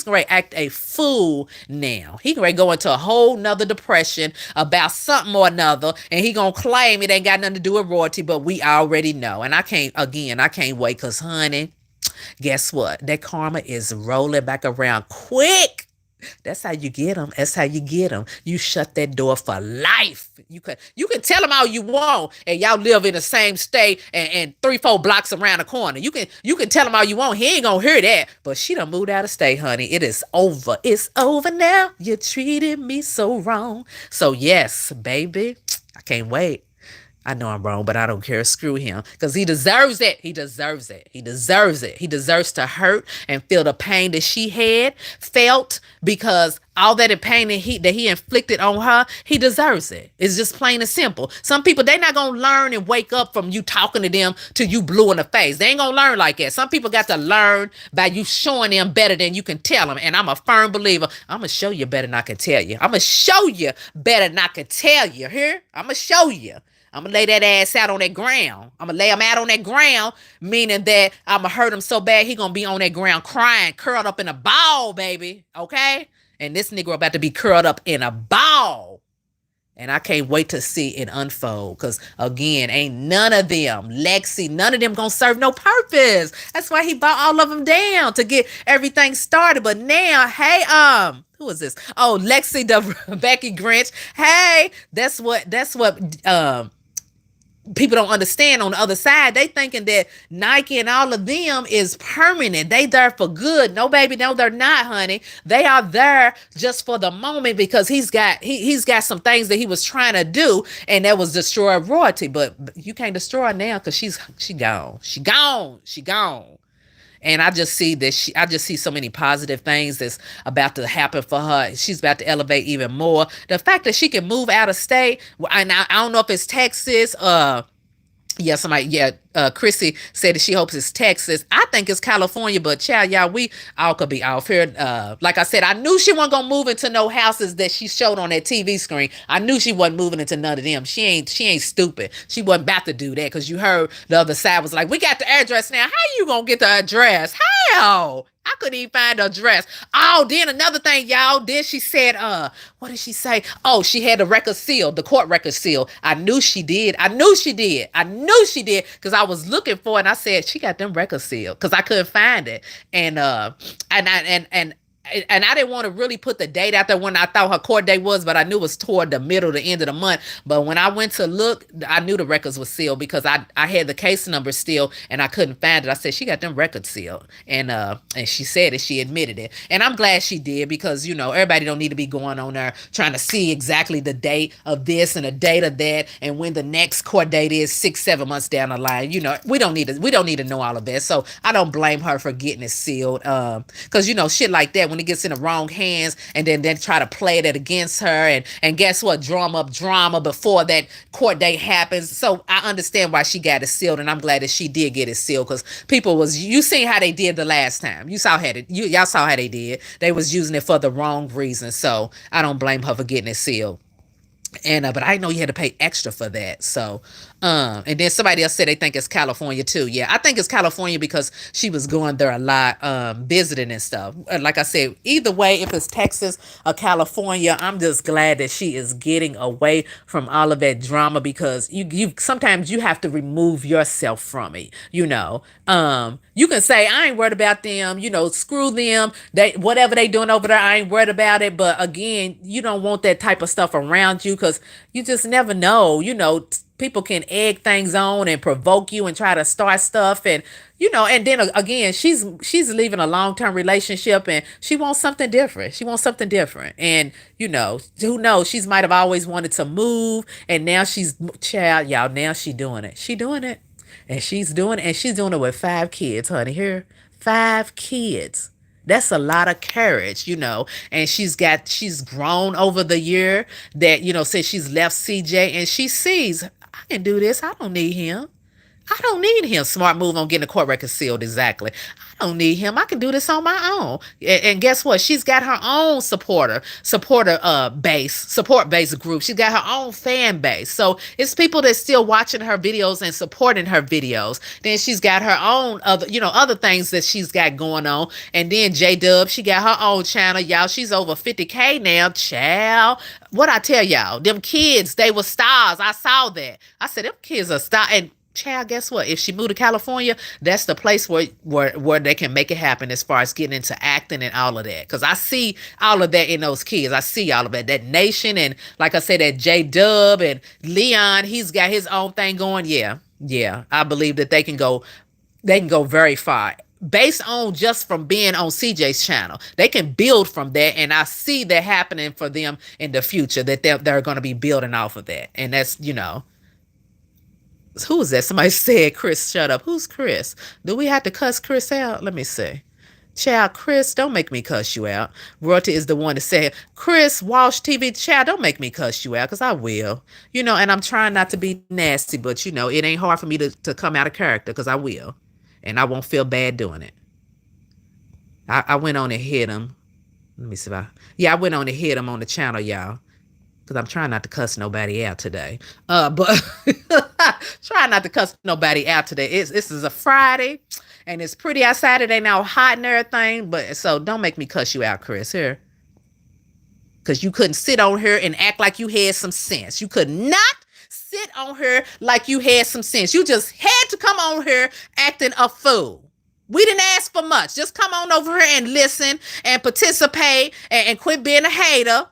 going to act a fool now. He going to go into a whole nother depression about something or another, and he going to claim it ain't got nothing to do with royalty, but we already know. And I can't wait because, honey, guess what? That karma is rolling back around quick. That's how you get them. That's how you get them. You shut that door for life. You can tell them all you want, and y'all live in the same state and 3-4 blocks around the corner. You can tell him all you want. He ain't gonna hear that. But she done moved out of state, honey. It is over. It's over now. You treated me so wrong. So yes, baby, I can't wait. I know I'm wrong, but I don't care. Screw him because he deserves it. He deserves it. He deserves it. He deserves to hurt and feel the pain that she had felt because all that pain that he inflicted on her, he deserves it. It's just plain and simple. Some people, they not going to learn and wake up from you talking to them till you blue in the face. They ain't going to learn like that. Some people got to learn by you showing them better than you can tell them. And I'm a firm believer. I'm going to show you better than I can tell you. I'm going to show you better than I can tell you. Here, I'm going to show you. I'm going to lay that ass out on that ground. I'm going to lay him out on that ground, meaning that I'm going to hurt him so bad he going to be on that ground crying, curled up in a ball, baby. Okay? And this nigga about to be curled up in a ball. And I can't wait to see it unfold. Because, again, ain't none of them, Lexi, none of them going to serve no purpose. That's why he bought all of them down to get everything started. But now, hey, who is this? Oh, Lexi, the Becky Grinch. Hey, that's what, people don't understand on the other side. They thinking that Nike and all of them is permanent. They there for good. No, baby, no, they're not, honey. They are there just for the moment because he's got some things that he was trying to do, and that was destroy royalty. But you can't destroy her now because she gone. She gone. And I just see so many positive things that's about to happen for her. She's about to elevate even more. The fact that she can move out of state, and I don't know if it's Texas, Chrissy said that she hopes it's Texas. I think it's California, but child, y'all, we all could be off here. Like I said, I knew she wasn't gonna move into no houses that she showed on that TV screen. I knew she wasn't moving into none of them. She ain't stupid. She wasn't about to do that because you heard the other side was like, "We got the address now. How you gonna get the address? How?" I couldn't even find the address. Oh, then another thing, y'all. Then she said, what did she say? Oh, she had the record sealed, the court record sealed. I knew she did. Because I was looking for it and I said, she got them records sealed because I couldn't find it. And I didn't want to really put the date out there when I thought her court date was, but I knew it was toward the middle, the end of the month. But when I went to look, I knew the records were sealed because I had the case number still and I couldn't find it. I said, she got them records sealed. And she said it, she admitted it. And I'm glad she did because, everybody don't need to be going on there trying to see exactly the date of this and the date of that and when the next court date is 6-7 months down the line. We don't need to know all of that. So I don't blame her for getting it sealed. Because, shit like that, when it gets in the wrong hands and then try to play that against her and guess what, drum up drama before that court date happens. So I understand why she got it sealed, and I'm glad that she did get it sealed because you seen how they did the last time. Y'all saw how they did. They was using it for the wrong reason. So I don't blame her for getting it sealed. And but I didn't know you had to pay extra for that. So and then somebody else said they think it's California too. Yeah, I think it's California because she was going there a lot, visiting and stuff. Like I said, either way, if it's Texas or California, I'm just glad that she is getting away from all of that drama because you sometimes you have to remove yourself from it. You can say I ain't worried about them. Screw them. Whatever they doing over there, I ain't worried about it. But again, you don't want that type of stuff around you because you just never know. People can egg things on and provoke you and try to start stuff and and then again she's leaving a long-term relationship and she wants something different. And who knows, she might have always wanted to move and now she's child, y'all, now she doing it. And she's doing it with 5 kids, honey. Here, 5 kids. That's a lot of courage, And she's grown over the year that, since she's left CJ, and she sees, I can do this. I don't need him. I don't need him. Smart move on getting the court record sealed. Exactly. I don't need him. I can do this on my own. And guess what? She's got her own support base group. She's got her own fan base. So it's people that's still watching her videos and supporting her videos. Then she's got her own other things that she's got going on. And then J Dub, she got her own channel, y'all. She's over 50K now, child. What I tell y'all, them kids, they were stars. I saw that. I said, them kids are stars. And child, guess what? If she moved to California, that's the place where they can make it happen as far as getting into acting and all of that. Because I see all of that in those kids. I see all of that. That Nation, and like I said, that J Dub and Leon, he's got his own thing going. Yeah, yeah. I believe that they can go very far. Based on just from being on CJ's channel, they can build from that, and I see that happening for them in the future. That they're going to be building off of that, and that's who is that? Somebody said, Chris, shut up. Who's Chris? Do we have to cuss Chris out? Let me see. Child, Chris, don't make me cuss you out. Royalty is the one that said, Chris, Walsh TV, child, don't make me cuss you out, because I will. And I'm trying not to be nasty, but, it ain't hard for me to come out of character, because I will. And I won't feel bad doing it. I went on and hit him. Let me see if I went on and hit him on the channel, y'all. Because I'm trying not to cuss nobody out today. But trying not to cuss nobody out today. This is a Friday, and it's pretty outside. It ain't now hot and everything. But so don't make me cuss you out, Chris. Here, because you couldn't sit on here and act like you had some sense. You could not sit on here like you had some sense. You just had to come on here acting a fool. We didn't ask for much. Just come on over here and listen and participate and quit being a hater.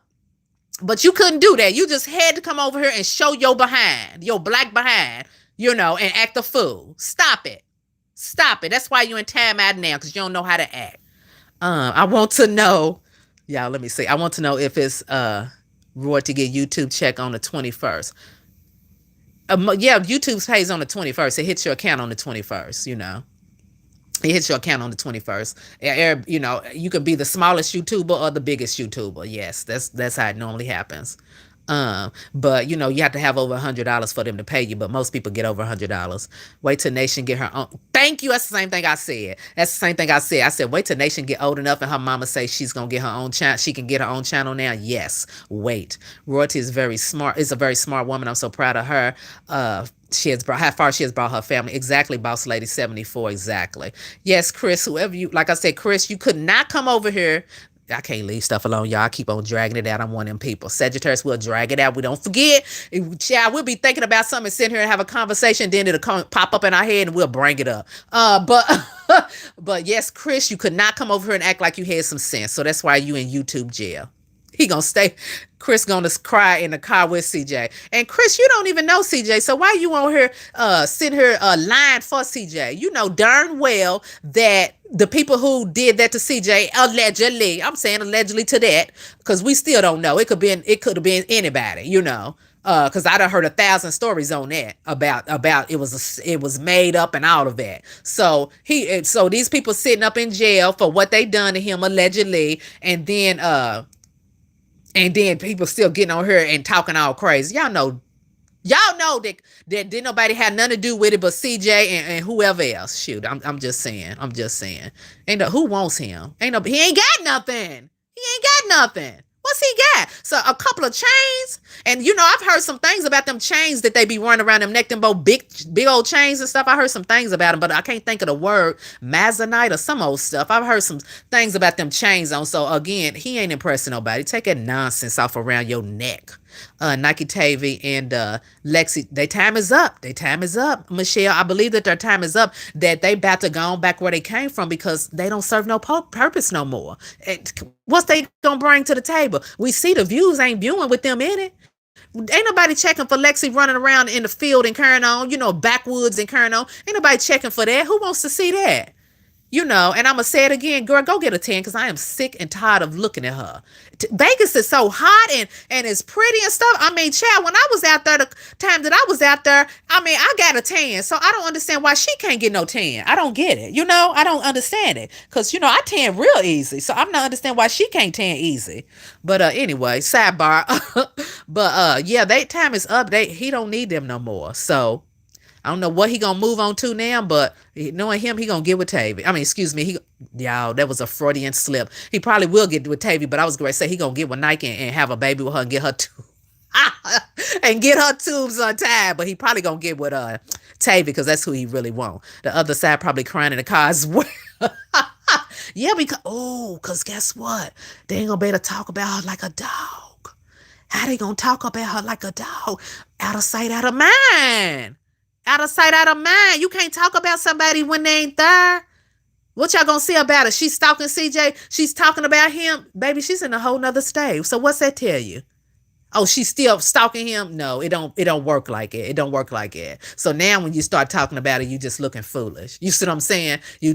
But you couldn't do that. You just had to come over here and show your behind, your black behind, and act a fool. Stop it. Stop it. That's why you in time out now, because you don't know how to act. I want to know, y'all, let me see. I want to know if it's Roy to get YouTube check on the 21st. YouTube pays on the 21st. It hits your account on the 21st, It hits your account on the 21st. You could be the smallest YouTuber or the biggest YouTuber. Yes, that's how it normally happens. But you have to have over $100 for them to pay you. But most people get over $100. Wait till Nation get her own. Thank you. That's the same thing I said. That's the same thing I said. I said, wait till Nation get old enough and her mama say she's gonna get her own channel. She can get her own channel now. Yes. Wait. Royalty is very smart. Is a very smart woman. I'm so proud of her. She has brought how far she has brought her family. Exactly, Boss Lady 74. Exactly. Yes, Chris. Whoever you like, I said, Chris, you could not come over here. I can't leave stuff alone, y'all. I keep on dragging it out. I'm one of them people. Sagittarius will drag it out. We don't forget. We'll be thinking about something and sitting here and have a conversation. Then it'll pop up in our head and we'll bring it up. But yes, Chris, you could not come over here and act like you had some sense. So that's why you in YouTube jail. He gonna stay. Chris gonna cry in the car with CJ. And Chris, you don't even know CJ. So why you on here sitting here lying for CJ? You know darn well that the people who did that to CJ allegedly, I'm saying allegedly to that, because we still don't know. It could have been anybody, because I done heard 1,000 stories on that about it was made up and all of that. So these people sitting up in jail for what they done to him allegedly, and then people still getting on here and talking all crazy. Y'all know that didn't nobody have nothing to do with it but CJ and whoever else. Shoot, I'm just saying. Who wants him? He ain't got nothing. He ain't got nothing. What's he got? So a couple of chains, and I've heard some things about them chains that they be running around them neck, them both big old chains and stuff. I heard some things about them, but I can't think of the word, Mazonite or some old stuff. I've heard some things about them chains on. So again, he ain't impressing nobody. Take that nonsense off around your neck. Nike Tavy and Lexi, their time is up. Michelle, I believe that their time is up, that they about to go on back where they came from, because they don't serve no purpose no more. What's they gonna bring to the table? We see the views ain't viewing with them in it. Ain't nobody checking for Lexi running around in the field and carrying on, backwoods and carrying on. Ain't nobody checking for that. Who wants to see that? You know, and I'm going to say it again, girl, go get a tan because I am sick and tired of looking at her. Vegas is so hot and it's pretty and stuff. I mean, child, when I was out there, the time that I was out there, I mean, I got a tan. So I don't understand why she can't get no tan. I don't get it. You know, I don't understand it. Because, you know, I tan real easy. So I'm not understand why she can't tan easy. But anyway, sidebar. But yeah, they time is up. He don't need them no more. So I don't know what he gonna move on to now, but knowing him, he gonna get with Tavy. I mean, excuse me, y'all, that was a Freudian slip. He probably will get with Tavy, but I was going to say he gonna get with Nike and have a baby with her and get her and get her tubes untied. But he probably gonna get with Tavy because that's who he really want. The other side probably crying in the car as well. Yeah, because guess what? They ain't gonna be able to talk about her like a dog. How they gonna talk about her like a dog? Out of sight, out of mind. Out of sight, out of mind. You can't talk about somebody when they ain't there. What y'all gonna say about it? She's stalking CJ. She's talking about him. Baby, she's in a whole nother stage. So what's that tell you? Oh, she's still stalking him? No, it don't work like it. It don't work like it. So now when you start talking about it, you just looking foolish. You see what I'm saying? You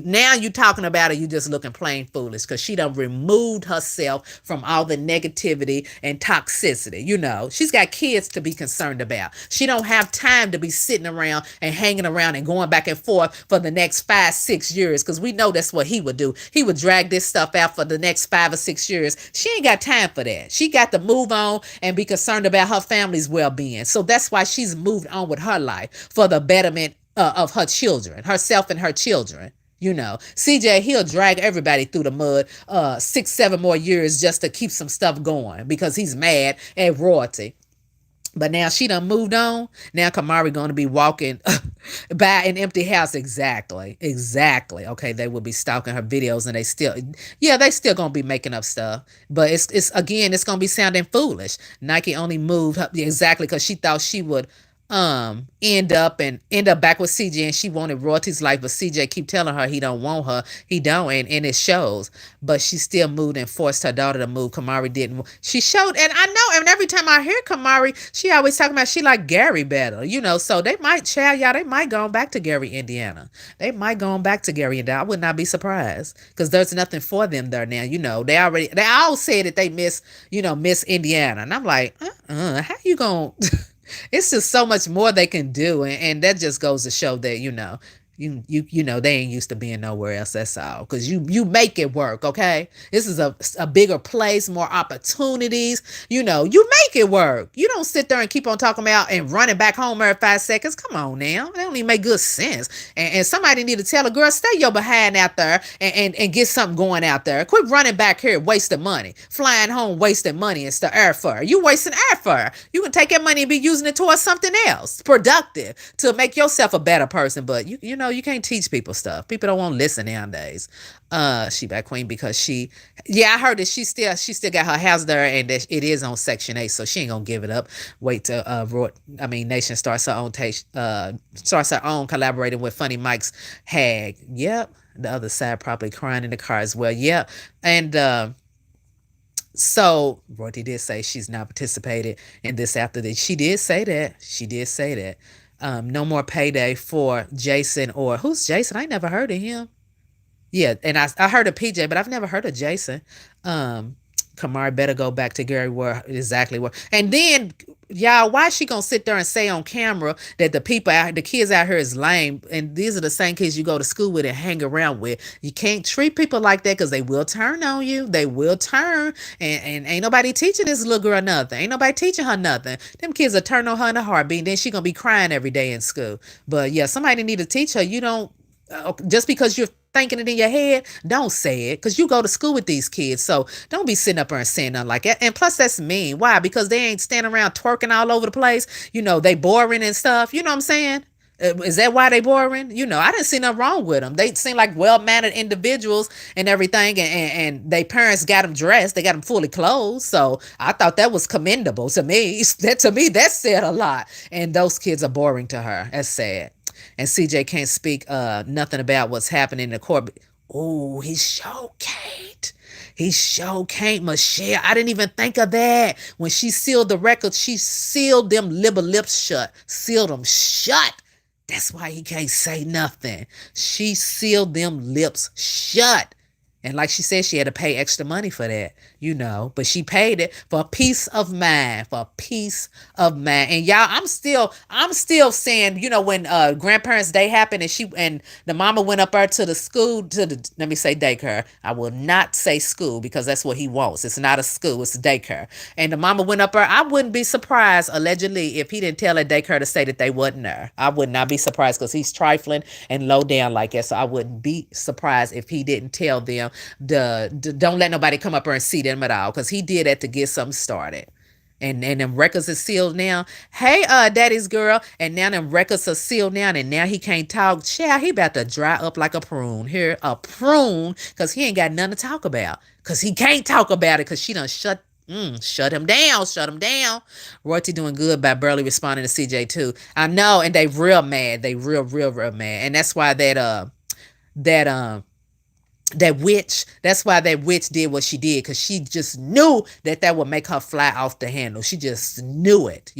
talking about it, you just looking plain foolish because she done removed herself from all the negativity and toxicity. You know, she's got kids to be concerned about. She don't have time to be sitting around and hanging around and going back and forth for the next 5, 6 years because we know that's what he would do. He would drag this stuff out for the next 5 or 6 years. She ain't got time for that. She got to move on and be concerned about her family's well-being. So that's why she's moved on with her life for the betterment of her children, herself and her children. You know, CJ, he'll drag everybody through the mud 6, 7 more years just to keep some stuff going because he's mad at royalty. But now she done moved on. Now Kamari going to be walking by an empty house. Exactly. Okay, they will be stalking her videos and they still going to be making up stuff. But it's again, it's going to be sounding foolish. Nike only moved exactly because she thought she would end up back with CJ and she wanted royalties life, but CJ keep telling her he don't want her. He don't, and it shows. But she still moved and forced her daughter to move. Kamari didn't. She showed, and I know, and every time I hear Kamari, she always talking about she like Gary better, you know. So they might they might go on back to Gary, Indiana. They might go on back to Gary, Indiana. I would not be surprised because there's nothing for them there now. You know, they all said that they miss Indiana, and I'm like, how you gonna? It's just so much more they can do, and that just goes to show that you know they ain't used to being nowhere else. That's all, because you make it work. Okay, this is a bigger place, more opportunities. You know, you make it work. You don't sit there and keep on talking about and running back home every 5 seconds. Come on now, that don't even make good sense. And somebody need to tell a girl, stay your behind out there and get something going out there. Quit running back here wasting money, flying home wasting money and stuff. Airfare, you wasting airfare. You can take that money and be using it towards something else productive to make yourself a better person. But you know, you can't teach people stuff. People don't want to listen nowadays. She back queen because I heard that she still got her house there and that it is on Section 8, so she ain't gonna give it up. Wait till Nation starts her own collaborating with Funny Mike's Hag. Yep. The other side probably crying in the car as well. Yep. And so Royalty did say she's not participated in this after that. She did say that. No more payday for Jason, or who's Jason? I never heard of him. Yeah, and I heard of PJ, but I've never heard of Jason. Kamari better go back to Gary where. And then, y'all, why is she gonna sit there and say on camera that the kids out here is lame, and these are the same kids you go to school with and hang around with? You can't treat people like that because they will turn on you. They will turn, and ain't nobody teaching this little girl nothing. Ain't nobody teaching her nothing. Them kids will turn on her in a heartbeat, and then she gonna be crying every day in school. But yeah, somebody need to teach her. You don't just because you're thinking it in your head, don't say it, because you go to school with these kids. So don't be sitting up there and saying nothing like that. And plus, that's mean. Why? Because they ain't standing around twerking all over the place. You know, they boring and stuff. You know what I'm saying? Is that why they boring? You know, I didn't see nothing wrong with them. They seem like well-mannered individuals and everything, and their parents got them dressed. They got them fully clothed. So I thought that was commendable to me. That said a lot. And those kids are boring to her. That's sad. And CJ can't speak nothing about what's happening in the court. Oh, he sure can't. He sure can't, Michelle. I didn't even think of that. When she sealed the record, she sealed them lips shut. Sealed them shut. That's why he can't say nothing. She sealed them lips shut. And like she said, she had to pay extra money for that, but she paid it for peace of mind, for peace of mind. And y'all, I'm still saying, when grandparents' day happened and the mama went up there to the school, let me say daycare. I will not say school because that's what he wants. It's not a school, it's a daycare. And the mama went up there. I wouldn't be surprised, allegedly, if he didn't tell a daycare to say that they wasn't there. I would not be surprised because he's trifling and low down like that. So I wouldn't be surprised if he didn't tell them don't let nobody come up there and see them at all, because he did that to get something started. And them records are sealed now. Hey, daddy's girl. And now them records are sealed now, and now he can't talk. Child, he about to dry up like a prune. Here, a prune, because he ain't got nothing to talk about. Because he can't talk about it because she done shut him down. Shut him down. Royalty doing good by barely responding to CJ too. I know, and they real mad. They real mad. And that's why that witch, that's why that witch did what she did, because she just knew that would make her fly off the handle. She just knew it.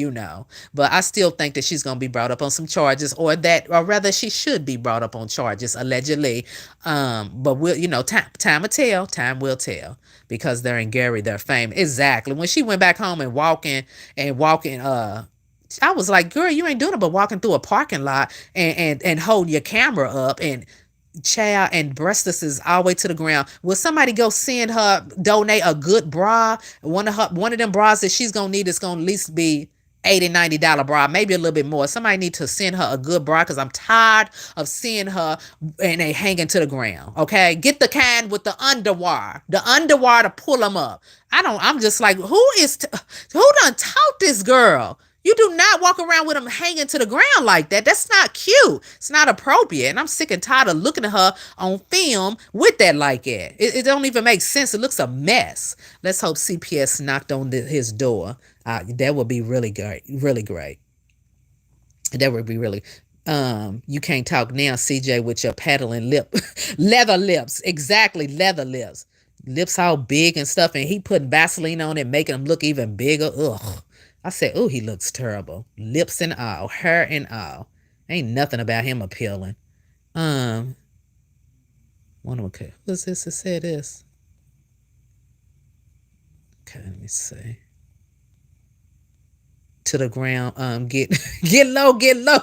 But I still think that she's going to be brought up on some charges, or rather she should be brought up on charges, allegedly. But time will tell. Time will tell, because they're in Gary, they're famous. Exactly. When she went back home and walking, I was like, girl, you ain't doing it but walking through a parking lot and hold your camera up and child, and breastless all the way to the ground. Will somebody go send her, donate a good bra? One of them bras that she's gonna need is gonna at least be $80-$90 bra, maybe a little bit more. Somebody need to send her a good bra, because I'm tired of seeing her and they hanging to the ground. Okay, get the kind with the underwire to pull them up. I'm just like, who done taught this girl? You do not walk around with them hanging to the ground like that. That's not cute. It's not appropriate. And I'm sick and tired of looking at her on film with that like that. It don't even make sense. It looks a mess. Let's hope CPS knocked on his door. That would be really great. Really great. That would be really. You can't talk now, CJ, with your paddling lip. Leather lips. Exactly. Leather lips. Lips all big and stuff. And he putting Vaseline on it, making them look even bigger. Ugh. I said, oh, he looks terrible. Lips and all, hair and all. Ain't nothing about him appealing. One of them, okay, who's this that said this? Okay, let me see. To the ground, get low, get low.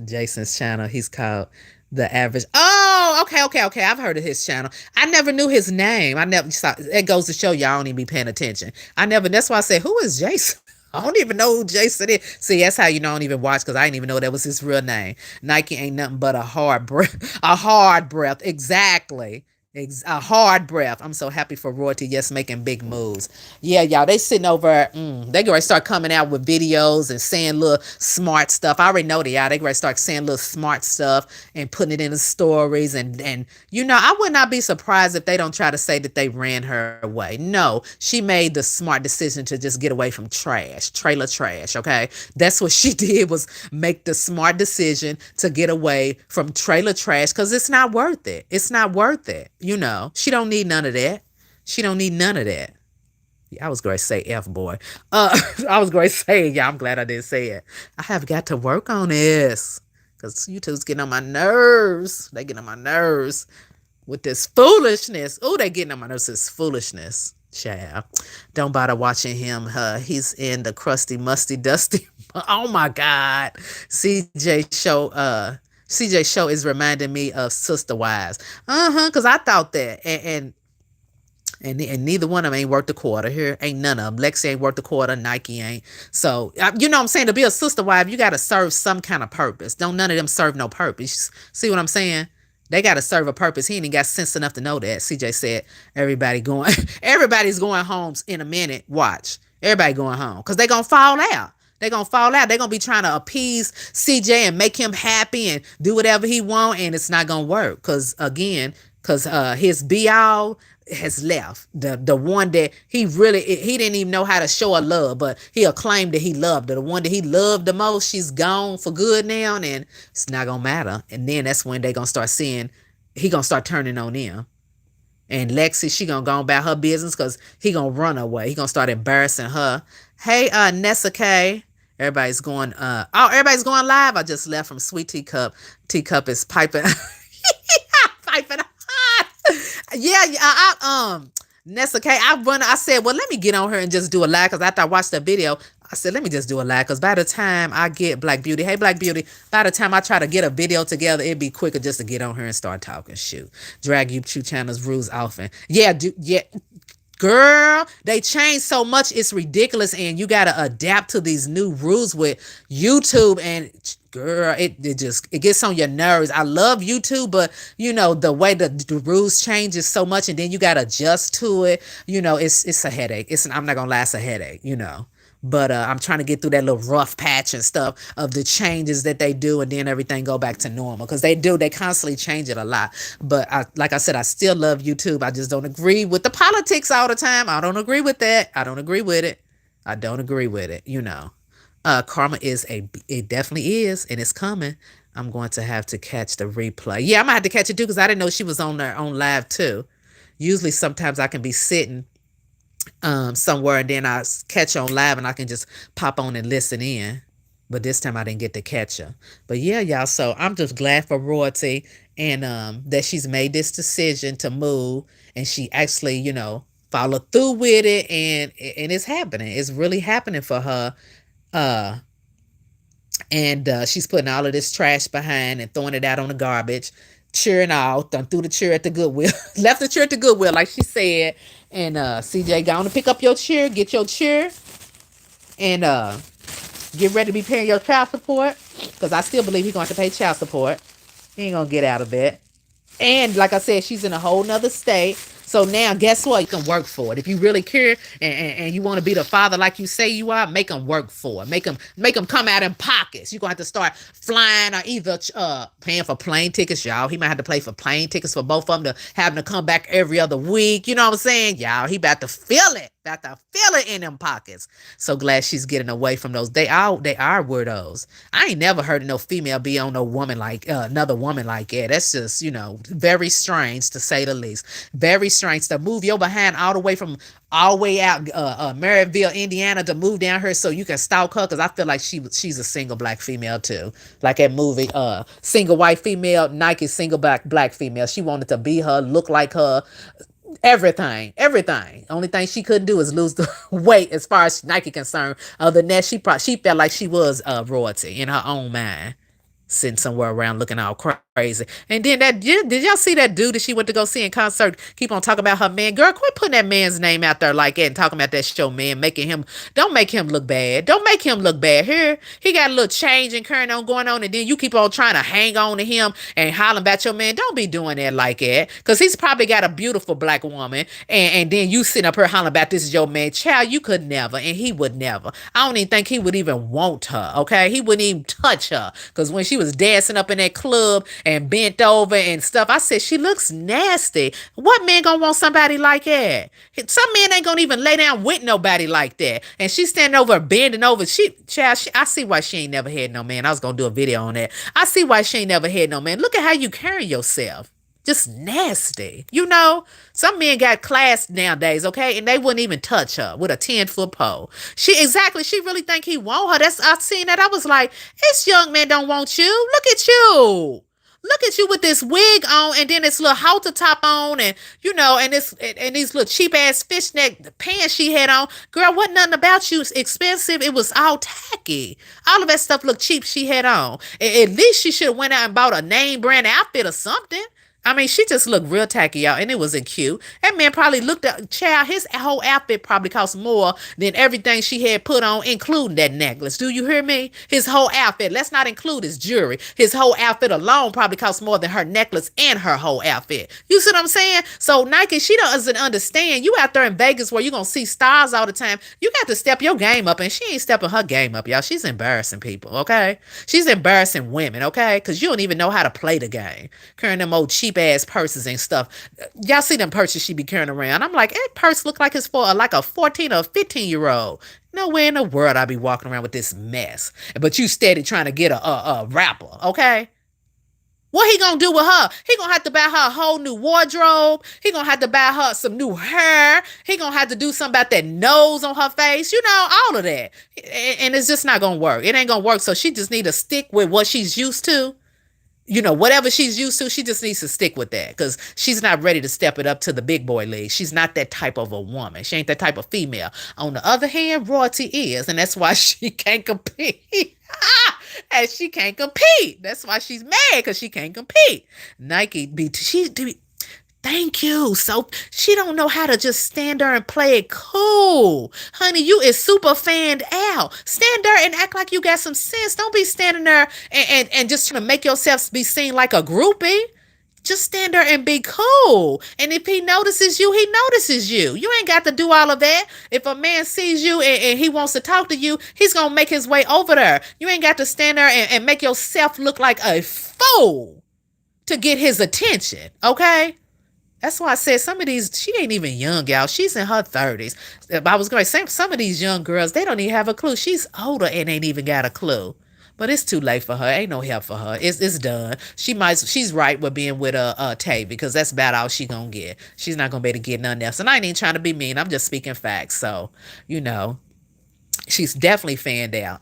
Jason's channel, he's called The Average. Oh, okay. I've heard of his channel. I never knew his name. I never saw. It goes to show y'all don't even be paying attention. That's why I said, who is Jason? I don't even know who Jason is. See, that's how you know I don't even watch, because I didn't even know that was his real name. Nike ain't nothing but a hard breath. A hard breath. Exactly. A hard breath. I'm so happy for Royalty, yes, making big moves. Yeah, y'all, they sitting over, they gonna start coming out with videos and saying little smart stuff. I already know they gonna start saying little smart stuff and putting it in the stories. And I would not be surprised if they don't try to say that they ran her away. No, she made the smart decision to just get away from trailer trash, okay? That's what she did, was make the smart decision to get away from trailer trash, because it's not worth it. It's not worth it. She don't need none of that. She don't need none of that. Yeah, I was going to say F boy. I was going to say, yeah, I'm glad I didn't say it. I have got to work on this, because YouTube's getting on my nerves. They getting on my nerves with this foolishness. Oh, they getting on my nerves with this foolishness. Child, don't bother watching him. He's in the crusty, musty, dusty. Oh my God. CJ show is reminding me of Sister Wives. Because I thought that. And neither one of them ain't worth a quarter. Here ain't none of them. Lexi ain't worth a quarter. Nike ain't. So, you know what I'm saying? To be a sister wife, you got to serve some kind of purpose. Don't none of them serve no purpose. See what I'm saying? They got to serve a purpose. He ain't even got sense enough to know that. CJ said, everybody's going home in a minute. Watch. Everybody going home. Because they going to fall out. They're going to fall out. They're going to be trying to appease CJ and make him happy and do whatever he want, and it's not going to work. Because his be-all has left. The one that he didn't even know how to show her love, but he claimed that he loved her. The one that he loved the most, she's gone for good now, and it's not going to matter. And then that's when they're going to start seeing, he going to start turning on them. And Lexi, she going to go about her business, because he going to run away. He going to start embarrassing her. Hey, Nessa K. Everybody's going live. I just left from Sweet Teacup. Teacup is piping piping hot. Yeah, Nessa K, I said, well, let me get on her and just do a live because after I watched the video, I said, let me just do a live because by the time I get Black Beauty, hey Black Beauty, by the time I try to get a video together, it'd be quicker just to get on her and start talking. Shoot. Drag YouTube channels rules often. Yeah, yeah. Girl, they change so much, it's ridiculous, and you gotta adapt to these new rules with YouTube. And girl, it gets on your nerves. I love YouTube, but the way the rules changes so much, and then you gotta adjust to it. It's a headache. I'm not gonna lie, it's a headache. But I'm trying to get through that little rough patch and stuff of the changes that they do, and then everything go back to normal because they constantly change it a lot. But like I said, I still love YouTube. I just don't agree with the politics all the time. I don't agree with that. I don't agree with it. I don't agree with it. Karma it definitely is, and it's coming. I'm going to have to catch the replay. Yeah, I'm gonna have to catch it too because I didn't know she was on there on live too. Usually, sometimes I can be sitting somewhere and then I catch on live and I can just pop on and listen in. But this time I didn't get to catch her. But yeah, y'all, so I'm just glad for Royalty and that she's made this decision to move and she actually, followed through with it and it's happening. It's really happening for her. And she's putting all of this trash behind and throwing it out on the garbage. Cheering out, done threw the chair at the Goodwill, left the chair at the Goodwill, like she said. And CJ, go on to pick up your chair, get your chair, and get ready to be paying your child support. Because I still believe he's going to pay child support. He ain't going to get out of it. And like I said, she's in a whole nother state. So now, guess what? You can work for it. If you really care and you want to be the father like you say you are, make them work for it. Make them come out in pockets. You're going to have to start flying or either paying for plane tickets, y'all. He might have to pay for plane tickets for both of them to having to come back every other week. You know what I'm saying? Y'all, he about to feel it. About to feel it in them pockets. So glad she's getting away from those. They are weirdos. I ain't never heard of no female be on no woman like another woman like that. That's just, very strange to say the least. Very strange to move your behind all the way out Maryville, Indiana to move down here so you can stalk her because I feel like she's a single black female too. Like that movie, single white female, Nike single black female. She wanted to be her, look like her. Everything. Only thing she couldn't do is lose the weight as far as Nike concerned. Other than that, she felt like she was royalty in her own mind. Sitting somewhere around looking all crazy. And then did y'all see that dude that she went to go see in concert keep on talking about her man? Girl, quit putting that man's name out there like that and talking about that show, man. Don't make him look bad. Don't make him look bad. Here, he got a little change and current on going on, and then you keep on trying to hang on to him and hollering about your man. Don't be doing that like that. Because he's probably got a beautiful black woman, and then you sitting up here hollering about this is your man. Child, you could never, and he would never. I don't even think he would even want her, okay? He wouldn't even touch her. Because when she was dancing up in that club and bent over and stuff, I said, she looks nasty. What man gonna want somebody like that? Some men ain't gonna even lay down with nobody like that. And she's standing over, bending over. I see why she ain't never had no man. I was gonna do a video on that. I see why she ain't never had no man. Look at how you carry yourself. Just nasty. Some men got class nowadays, okay? And they wouldn't even touch her with a 10-foot pole. She really think he want her. I seen that. I was like, this young man don't want you. Look at you. Look at you with this wig on and then this little halter top on and these little cheap ass fishnet pants she had on. Girl, wasn't nothing about you expensive. It was all tacky. All of that stuff looked cheap she had on. At least she should have went out and bought a name brand outfit or something. I mean, she just looked real tacky, y'all, and it wasn't cute. That man probably looked at, child, his whole outfit probably cost more than everything she had put on, including that necklace. Do you hear me? His whole outfit, let's not include his jewelry. His whole outfit alone probably cost more than her necklace and her whole outfit. You see what I'm saying? So Nike, she doesn't understand. You out there in Vegas where you're going to see stars all the time. You got to step your game up, and she ain't stepping her game up, y'all. She's embarrassing people, okay? She's embarrassing women, okay? Because you don't even know how to play the game. Carrying them old cheap ass purses and stuff. Y'all see them purses she be carrying around. I'm like, that purse look like it's for like a 14 or 15-year-old. Nowhere in the world I be walking around with this mess. But you steady trying to get a rapper, okay? What he gonna do with her? He gonna have to buy her a whole new wardrobe. He gonna have to buy her some new hair. He gonna have to do something about that nose on her face. You know, all of that. And it's just not gonna work. It ain't gonna work. So she just need to stick with what she's used to. You know, whatever she's used to, she just needs to stick with that because she's not ready to step it up to the big boy league. She's not that type of a woman. She ain't that type of female. On the other hand, royalty is, and that's why she can't compete. And she can't compete. That's why she's mad because she can't compete. Nike be thank you. So she don't know how to just stand there and play it cool. Honey, you is super fanned out. Stand there and act like you got some sense. Don't be standing there and just trying to make yourself be seen like a groupie. Just stand there and be cool. And if he notices you, he notices you. You ain't got to do all of that. If a man sees you and he wants to talk to you, he's going to make his way over there. You ain't got to stand there and make yourself look like a fool to get his attention, okay? That's why I said some of these, she ain't even young, y'all. She's in her 30s. I was going to say, some of these young girls, they don't even have a clue. She's older and ain't even got a clue. But it's too late for her. Ain't no help for her. It's done. She's right with being with Tay because that's about all she gonna get. She's not gonna be able to get nothing else. And I ain't even trying to be mean. I'm just speaking facts. So, you know, she's definitely fanned out.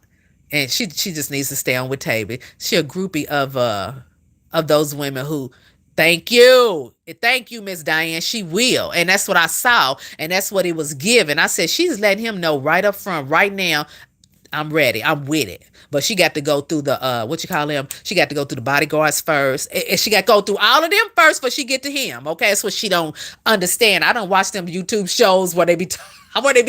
And she just needs to stay on with Tavy. She a groupie of those women who thank you. Thank you, Miss Diane. She will. And that's what I saw. And that's what it was given. I said, she's letting him know right up front, right now, I'm ready. I'm with it. But she got to go through the, what you call them? She got to go through the bodyguards first. And she got to go through all of them first before she get to him. Okay? That's what she don't understand. I don't watch them YouTube shows where they be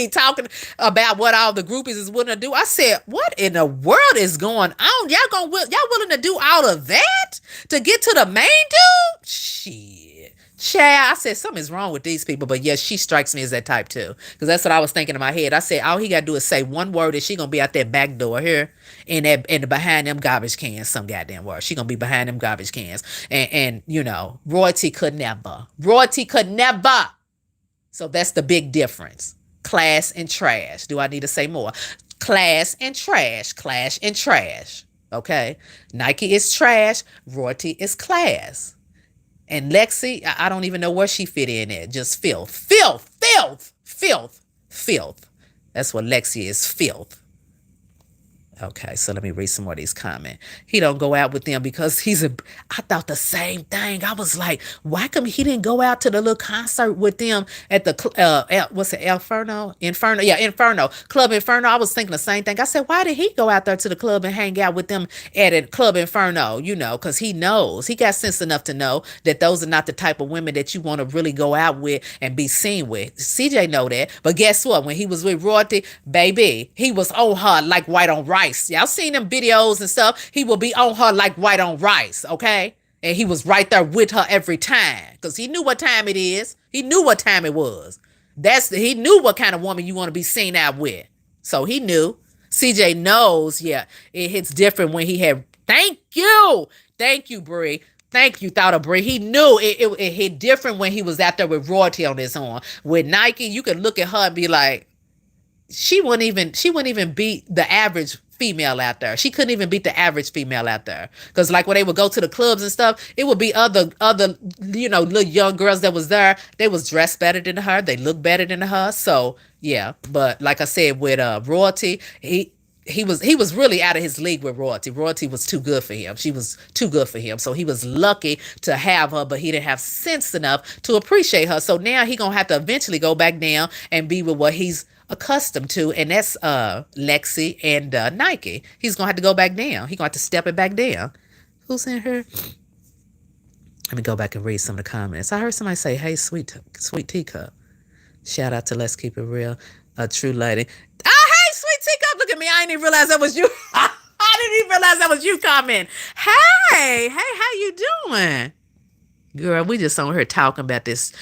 talking about what all the groupies is willing to do. I said, what in the world is going on? Y'all willing to do all of that to get to the main dude? Shit. Chad, I said something's wrong with these people, but yes, she strikes me as that type too. Because that's what I was thinking in my head. I said all he gotta do is say one word, and she gonna be out that back door here, and behind them garbage cans, some goddamn word. She gonna be behind them garbage cans, and you know, royalty could never. So that's the big difference. Class and trash. Do I need to say more? Class and trash. Clash and trash. Okay, Nike is trash. Royalty is class. And Lexi, I don't even know where she fit in at. Just filth. Filth. That's what Lexi is, filth. Okay, so let me read some more of these comments. He don't go out with them because I thought the same thing. I was like, why come he didn't go out to the little concert with them at the, what's it, Inferno? Yeah, Inferno. Club Inferno. I was thinking the same thing. I said, why did he go out there to the club and hang out with them at a Club Inferno? You know, because he knows. He got sense enough to know that those are not the type of women that you want to really go out with and be seen with. CJ know that. But guess what? When he was with Royalty, baby, he was on her like white on rice. Y'all seen them videos and stuff. He will be on her like white on rice, okay? And he was right there with her every time because he knew what time it is. He knew what time it was. He knew what kind of woman you want to be seen out with. So he knew. CJ knows, yeah, it hits different when he had, thank you, Bree. Thank you, Thought of Bree. He knew it hit different when he was out there with Royalty on his own. With Nike, you could look at her and be like, she wouldn't even beat the average female out there. She couldn't even beat the average female out there. Because like when they would go to the clubs and stuff, it would be other, you know, little young girls that was there. They was dressed better than her. They looked better than her. So yeah. But like I said, with Royalty, he was really out of his league with Royalty. Royalty was too good for him. She was too good for him. So he was lucky to have her, but he didn't have sense enough to appreciate her. So now he gonna have to eventually go back down and be with what he's accustomed to, and that's Lexi and Nike. He's gonna have to go back down. He's gonna have to step it back down. Who's in here? Let me go back and read some of the comments. I heard somebody say, hey, sweet teacup. Shout out to Let's Keep It Real, a true lady. Oh, hey, sweet teacup. Look at me. I didn't even realize that was you. I didn't even realize that was you commenting. Hey, how you doing? Girl, we just on here talking about this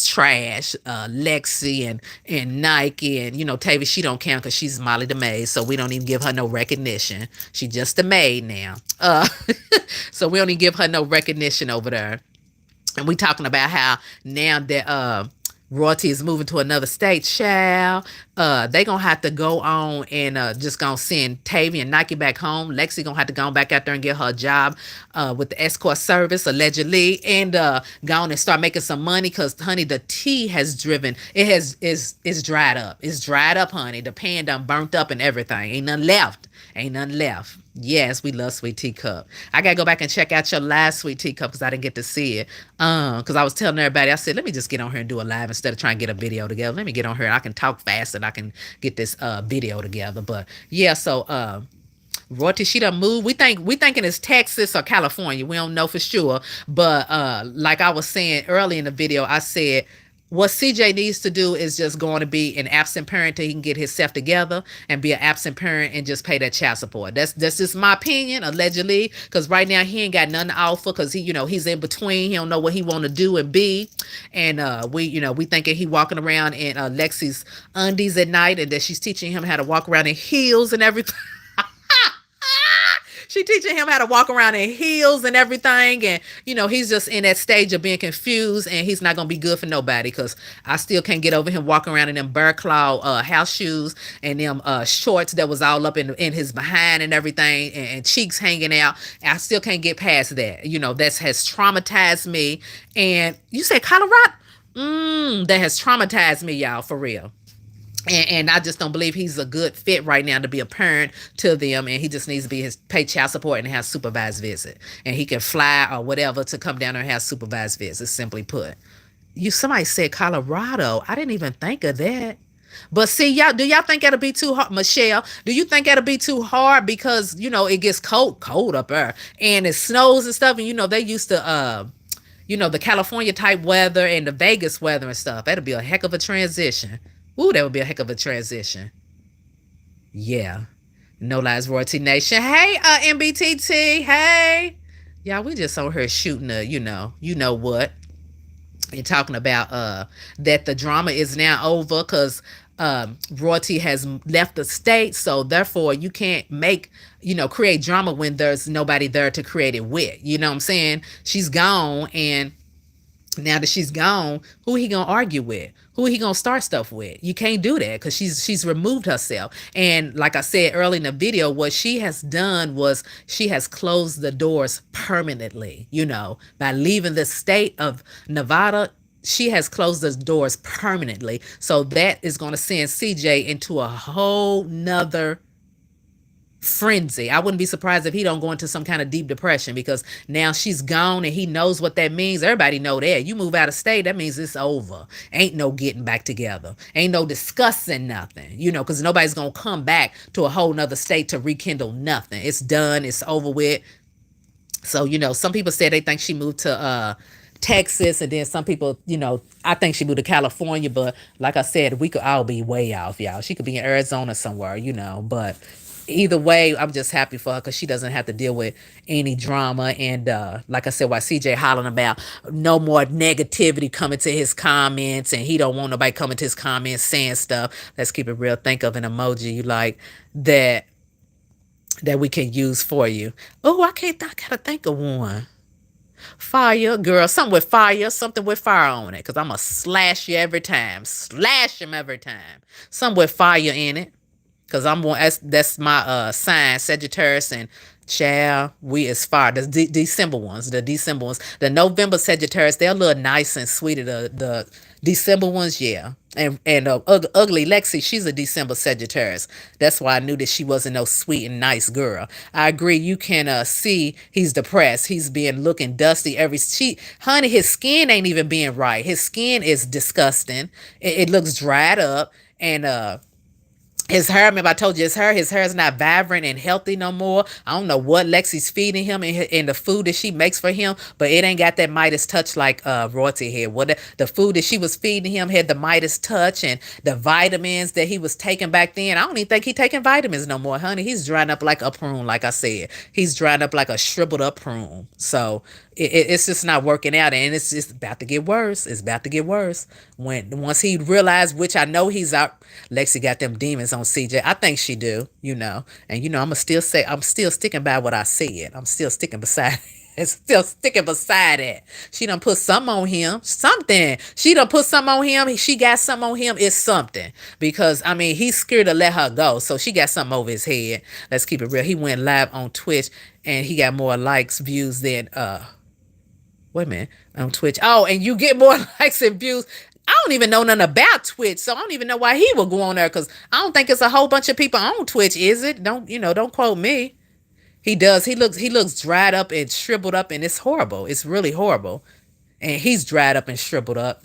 trash, Lexi and Nike, and you know, Tavy, she don't count because she's Molly the maid, so we don't even give her no recognition. She just a maid now. So we don't even give her no recognition over there. And we talking about how now that Royalty is moving to another state, child. They gonna have to go on and just gonna send Tavy and Nike back home. Lexi gonna have to go back out there and get her job with the escort service, allegedly, and go on and start making some money. Cause honey, the tea has driven. It has is dried up. It's dried up, honey. The pan done burnt up and everything. Ain't nothing left. Ain't nothing left. Yes, we love Sweet Teacup. I gotta go back and check out your last Sweet Teacup because I didn't get to see it. Because I was telling everybody, I said, let me just get on here and do a live instead of trying to get a video together. Let me get on here and I can talk fast and I can get this video together. But yeah, so Royalty, she done moved. We thinking it's Texas or California. We don't know for sure. But like I was saying early in the video, I said what CJ needs to do is just going to be an absent parent till he can get himself together and be an absent parent and just pay that child support. That's just my opinion, allegedly, because right now he ain't got nothing to offer because he's in between. He don't know what he want to do and be, and we thinking he walking around in Lexi's undies at night and that she's teaching him how to walk around in heels and everything. She teaching him how to walk around in heels and everything, and he's just in that stage of being confused, and he's not gonna be good for nobody. Cause I still can't get over him walking around in them bear claw house shoes and them shorts that was all up in his behind and everything, and cheeks hanging out. I still can't get past that. That has traumatized me. And you say Colorado, that has traumatized me, y'all, for real. And I just don't believe he's a good fit right now to be a parent to them, and he just needs to be his pay child support and have supervised visit, and he can fly or whatever to come down there and have supervised visits. Simply put, somebody said Colorado. I didn't even think of that. But see, do y'all think that'll be too hard, Michelle? Do you think that'll be too hard because it gets cold up there and it snows and stuff, and they used to the California type weather and the Vegas weather and stuff. That'll be a heck of a transition. Ooh, that would be a heck of a transition. Yeah. No Lies Royalty Nation. Hey, MBTT. Hey. Y'all, we just on here shooting you know what. And talking about that the drama is now over because Royalty has left the state. So therefore you can't create drama when there's nobody there to create it with. You know what I'm saying? She's gone, and now that she's gone, who he gonna argue with? Who he gonna start stuff with? You can't do that because she's removed herself. And like I said early in the video, what she has done was she has closed the doors permanently. By leaving the state of Nevada, she has closed the doors permanently. So that is gonna send CJ into a whole nother frenzy. I wouldn't be surprised if he don't go into some kind of deep depression because now she's gone and he knows what that means. Everybody know that. You move out of state, that means it's over. Ain't no getting back together. Ain't no discussing nothing, because nobody's going to come back to a whole nother state to rekindle nothing. It's done. It's over with. So, some people said they think she moved to Texas, and then some people, I think she moved to California, but like I said, we could all be way off, y'all. She could be in Arizona somewhere, but either way, I'm just happy for her because she doesn't have to deal with any drama. And like I said, while CJ hollering about no more negativity coming to his comments, and he don't want nobody coming to his comments saying stuff. Let's keep it real. Think of an emoji you like that we can use for you. Oh, I gotta think of one. Fire, girl, something with fire on it, because I'm gonna slash you every time. Slash him every time. Something with fire in it. Cause that's my sign, Sagittarius, and child, we is far. The December ones, the November Sagittarius, they're a little nice and sweet. The December ones, yeah. And ugly Lexi, she's a December Sagittarius. That's why I knew that she wasn't no sweet and nice girl. I agree. You can see he's depressed. He's being looking dusty. Honey, his skin ain't even being right. His skin is disgusting. It looks dried up, and his hair, remember I told you his hair is not vibrant and healthy no more. I don't know what Lexi's feeding him and the food that she makes for him, but it ain't got that Midas touch like Royalty here. What the food that she was feeding him had the Midas touch, and the vitamins that he was taking back then. I don't even think he taking vitamins no more, honey. He's drying up like a prune, like I said. He's drying up like a shriveled up prune. So it's just not working out, and it's just about to get worse. It's about to get worse. Once he realized, which I know he's out, Lexi got them demons on CJ. I think she do, and I'm still sticking by what I said. I'm still sticking beside it. It's still sticking beside it. She done put some on him. Something. She done put some on him. She got some on him. It's something. Because, I mean, he's scared to let her go. So she got something over his head. Let's keep it real. He went live on Twitch and he got more likes, views than, wait a minute, on Twitch. Oh, and you get more likes and views. I don't even know nothing about Twitch, so I don't even know why he would go on there because I don't think it's a whole bunch of people on Twitch, is it? Don't quote me. He does. He looks dried up and shriveled up, and it's horrible. It's really horrible. And he's dried up and shriveled up,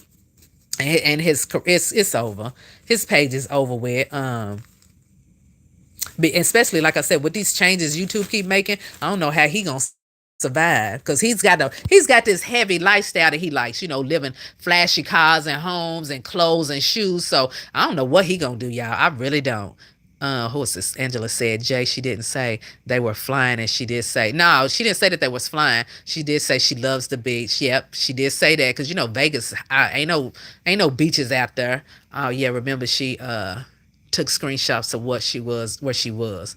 and it's over. His page is over with. Especially like I said, with these changes YouTube keep making, I don't know how he gonna survive because he's got this heavy lifestyle that he likes, living flashy cars and homes and clothes and shoes. So I don't know what he gonna do, y'all. I really don't. Who was this? Angela said, Jay, she didn't say they were flying, and she did say, no, she didn't say that they was flying. She did say she loves the beach. Yep, she did say that because Vegas, ain't no beaches out there. Oh yeah, remember she took screenshots of where she was.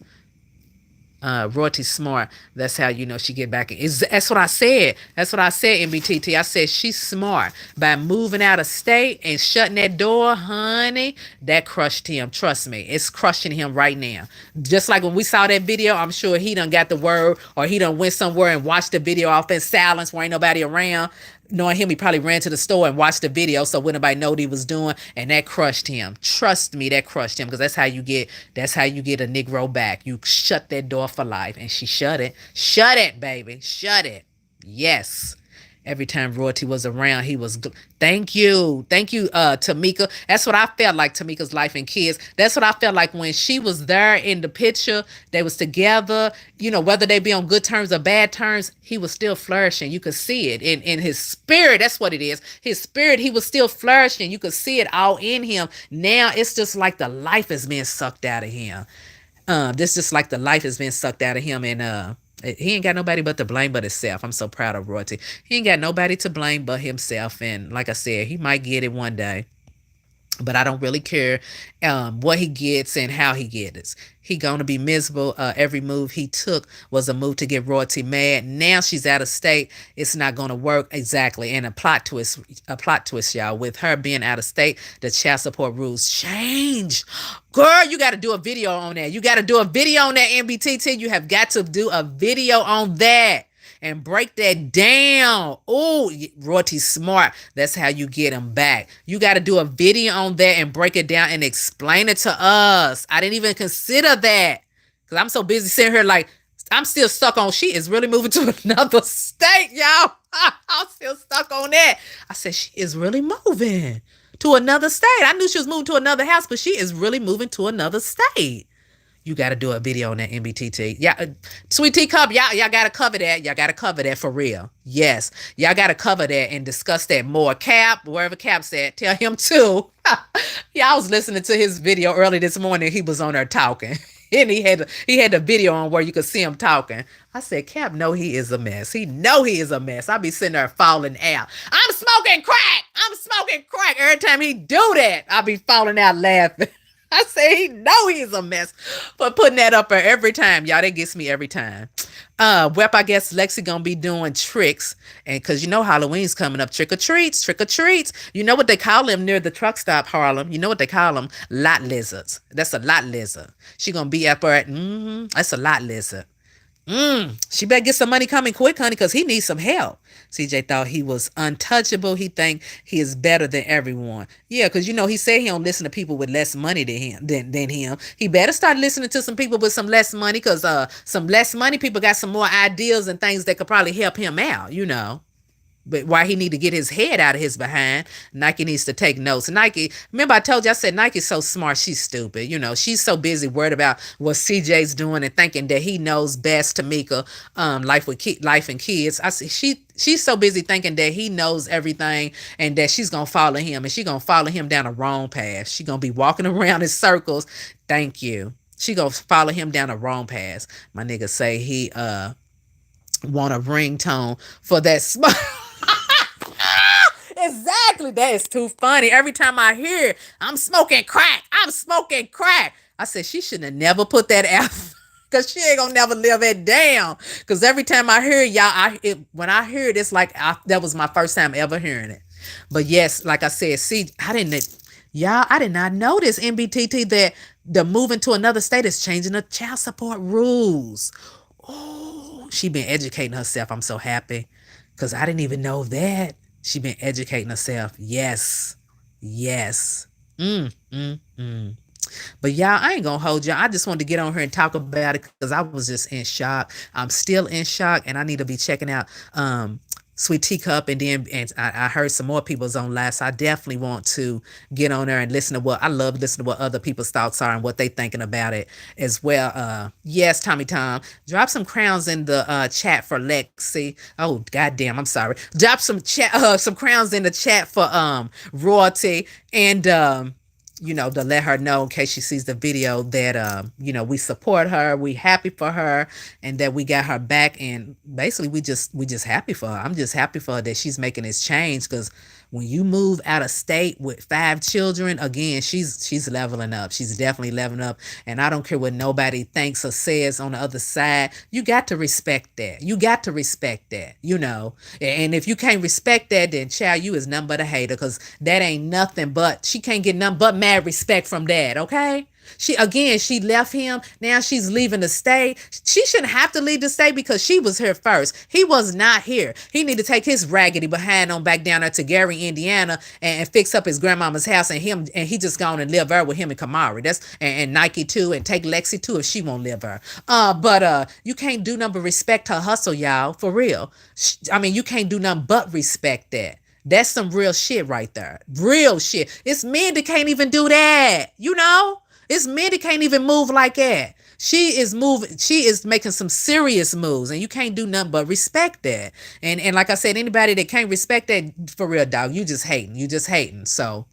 Royalty smart. That's how she get back. That's what I said. That's what I said, MBTT. I said she's smart. By moving out of state and shutting that door, honey, that crushed him. Trust me. It's crushing him right now. Just like when we saw that video, I'm sure he done got the word or he done went somewhere and watched the video off in silence where ain't nobody around. Knowing him, he probably ran to the store and watched the video so wouldn't nobody know what he was doing, and that crushed him. Trust me, that crushed him because that's how you get a Negro back. You shut that door for life, and she shut it. Shut it, baby. Shut it. Yes. Every time Royalty was around, he was. Thank you, Tamika. That's what I felt like. Tamika's life and kids. That's what I felt like when she was there in the picture. They was together. Whether they be on good terms or bad terms, he was still flourishing. You could see it in his spirit. That's what it is. His spirit. He was still flourishing. You could see it all in him. Now it's just like the life is being sucked out of him. This just like the life has been sucked out of him, and he ain't got nobody but to blame but himself. I'm so proud of Royalty. He ain't got nobody to blame but himself, and like I said, he might get it one day. But I don't really care what he gets and how he gets it. He gonna be miserable. Every move he took was a move to get Royalty mad. Now she's out of state. It's not gonna work exactly. And a plot twist, y'all. With her being out of state, the child support rules change. Girl, you got to do a video on that. You got to do a video on that, MBTT. You have got to do a video on that and break that down. Oh, Royalty smart. That's how you get them back. You got to do a video on that and break it down and explain it to us. I didn't even consider that because I'm so busy sitting here like I'm still stuck on she is really moving to another state, y'all. I'm still stuck on that. I said she is really moving to another state. I knew she was moving to another house, but she is really moving to another state. You got to do a video on that, MBTT. Yeah, Sweet Tea Cup, y'all got to cover that. Y'all got to cover that for real. Yes, y'all got to cover that and discuss that more. Cap, wherever Cap's at, tell him too. Yeah, I was listening to his video early this morning. He was on there talking. And he had the video on where you could see him talking. I said, Cap, no, he is a mess. He know he is a mess. I be sitting there falling out. I'm smoking crack. I'm smoking crack. Every time he do that, I be falling out laughing. I say he know he's a mess for putting that up there every time. Y'all, that gets me every time. I guess Lexi gonna be doing tricks. And cause Halloween's coming up. Trick or treats, trick or treats. You know what they call them near the truck stop, Harlem? You know what they call them? Lot lizards. That's a lot lizard. She gonna be up there. That's a lot lizard. She better get some money coming quick, honey, because he needs some help. CJ thought he was untouchable. He think he is better than everyone. Yeah, because he said he don't listen to people with less money than him. He better start listening to some people with some less money, because some less money people got some more ideas and things that could probably help him out. But why he need to get his head out of his behind, Nike needs to take notes. Nike, remember I told you, I said Nike's so smart, she's stupid. She's so busy worried about what CJ's doing and thinking that he knows best, Tamika, life and kids. I said she's so busy thinking that he knows everything and that she's gonna follow him, and she's gonna follow him down the wrong path. She's gonna be walking around in circles. Thank you. She gonna follow him down the wrong path. My nigga say he want a ringtone for that smile. Exactly. That is too funny. Every time I hear I'm smoking crack, I'm smoking crack. I said she shouldn't have never put that out because she ain't gonna never live it down. Because every time I hear it, y'all, when I hear it, it's like that was my first time ever hearing it. But yes, like I said, see, y'all, I did not notice NBTT that the moving to another state is changing the child support rules. Oh, she been educating herself. I'm so happy because I didn't even know that. She been educating herself. Yes. Yes. But y'all, I ain't gonna hold y'all. I just wanted to get on here and talk about it because I was just in shock. I'm still in shock, and I need to be checking out Sweet Teacup, and I heard some more people's on live. So I definitely want to get on there and listen to what I love, listen to what other people's thoughts are and what they thinking about it as well. Yes, Tommy Tom, drop some crowns in the chat for Lexi. Oh goddamn, I'm sorry. Drop some crowns in the chat for Royalty and to let her know in case she sees the video that we support her, we happy for her, and that we got her back, and basically we just happy for her. I'm just happy for her that she's making this change, because when you move out of state with 5 children, again, she's leveling up. She's definitely leveling up. And I don't care what nobody thinks or says on the other side. You got to respect that. You got to respect that. And if you can't respect that, then child, you is nothing but a hater, because that ain't nothing but, she can't get nothing but mad respect from that, okay? She left him. Now she's leaving the state. She shouldn't have to leave the state because she was here first. He was not here. He need to take his raggedy behind on back down there to Gary, Indiana, and fix up his grandmama's house, and he just gone and live there with him and Kamari. And Nike too, and take Lexi too if she won't live there. But you can't do nothing but respect her hustle, y'all. For real. You can't do nothing but respect that. That's some real shit right there. Real shit. It's men that can't even do that. It's men that can't even move like that. She is moving. She is making some serious moves, and you can't do nothing but respect that. And like I said, anybody that can't respect that, for real, dog, you just hating. You just hating. So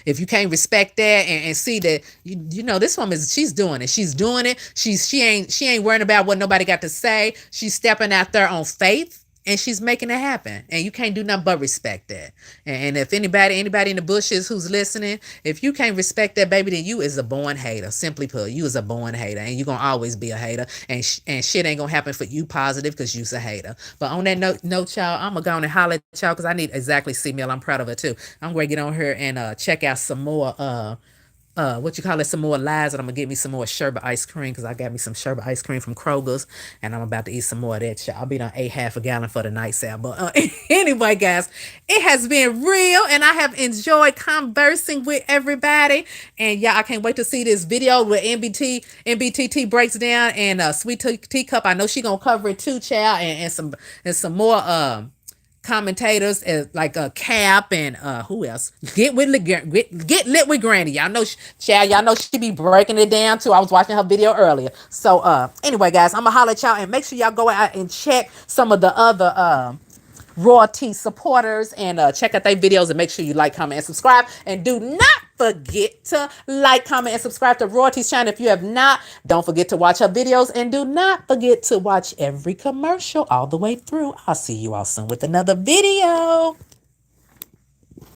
if you can't respect that and see that, this woman she's doing it. She's doing it. She ain't worrying about what nobody got to say. She's stepping out there on faith. And she's making it happen. And you can't do nothing but respect that. And if anybody in the bushes who's listening, if you can't respect that, baby, then you is a born hater. Simply put, you is a born hater. And you're going to always be a hater. And shit ain't going to happen for you positive because you's a hater. But on that note, y'all, I'm going to go on and holler at y'all because I need exactly C-Mill. I'm proud of her, too. I'm going to get on here and check out some more some more lies, and I'm gonna get me some more sherbet ice cream because I got me some sherbet ice cream from Kroger's, and I'm about to eat some more of that. I'll be done ate half a gallon for the night, Sam. But anyway, guys, it has been real, and I have enjoyed conversing with everybody. And yeah, I can't wait to see this video where NBTT breaks down, and Sweet Teacup. I know she gonna cover it too, child, and some more commentators like Cap and who else? Get lit with Granny. Y'all know, y'all know she be breaking it down too. I was watching her video earlier. So anyway, guys, I'm gonna holler at y'all, and make sure y'all go out and check some of the other Royalty supporters and check out their videos, and make sure you like, comment, and subscribe. And do not forget to like, comment, and subscribe to Royalty's channel if you have not. Don't forget to watch her videos, and do not forget to watch every commercial all the way through. I'll see you all soon with another video.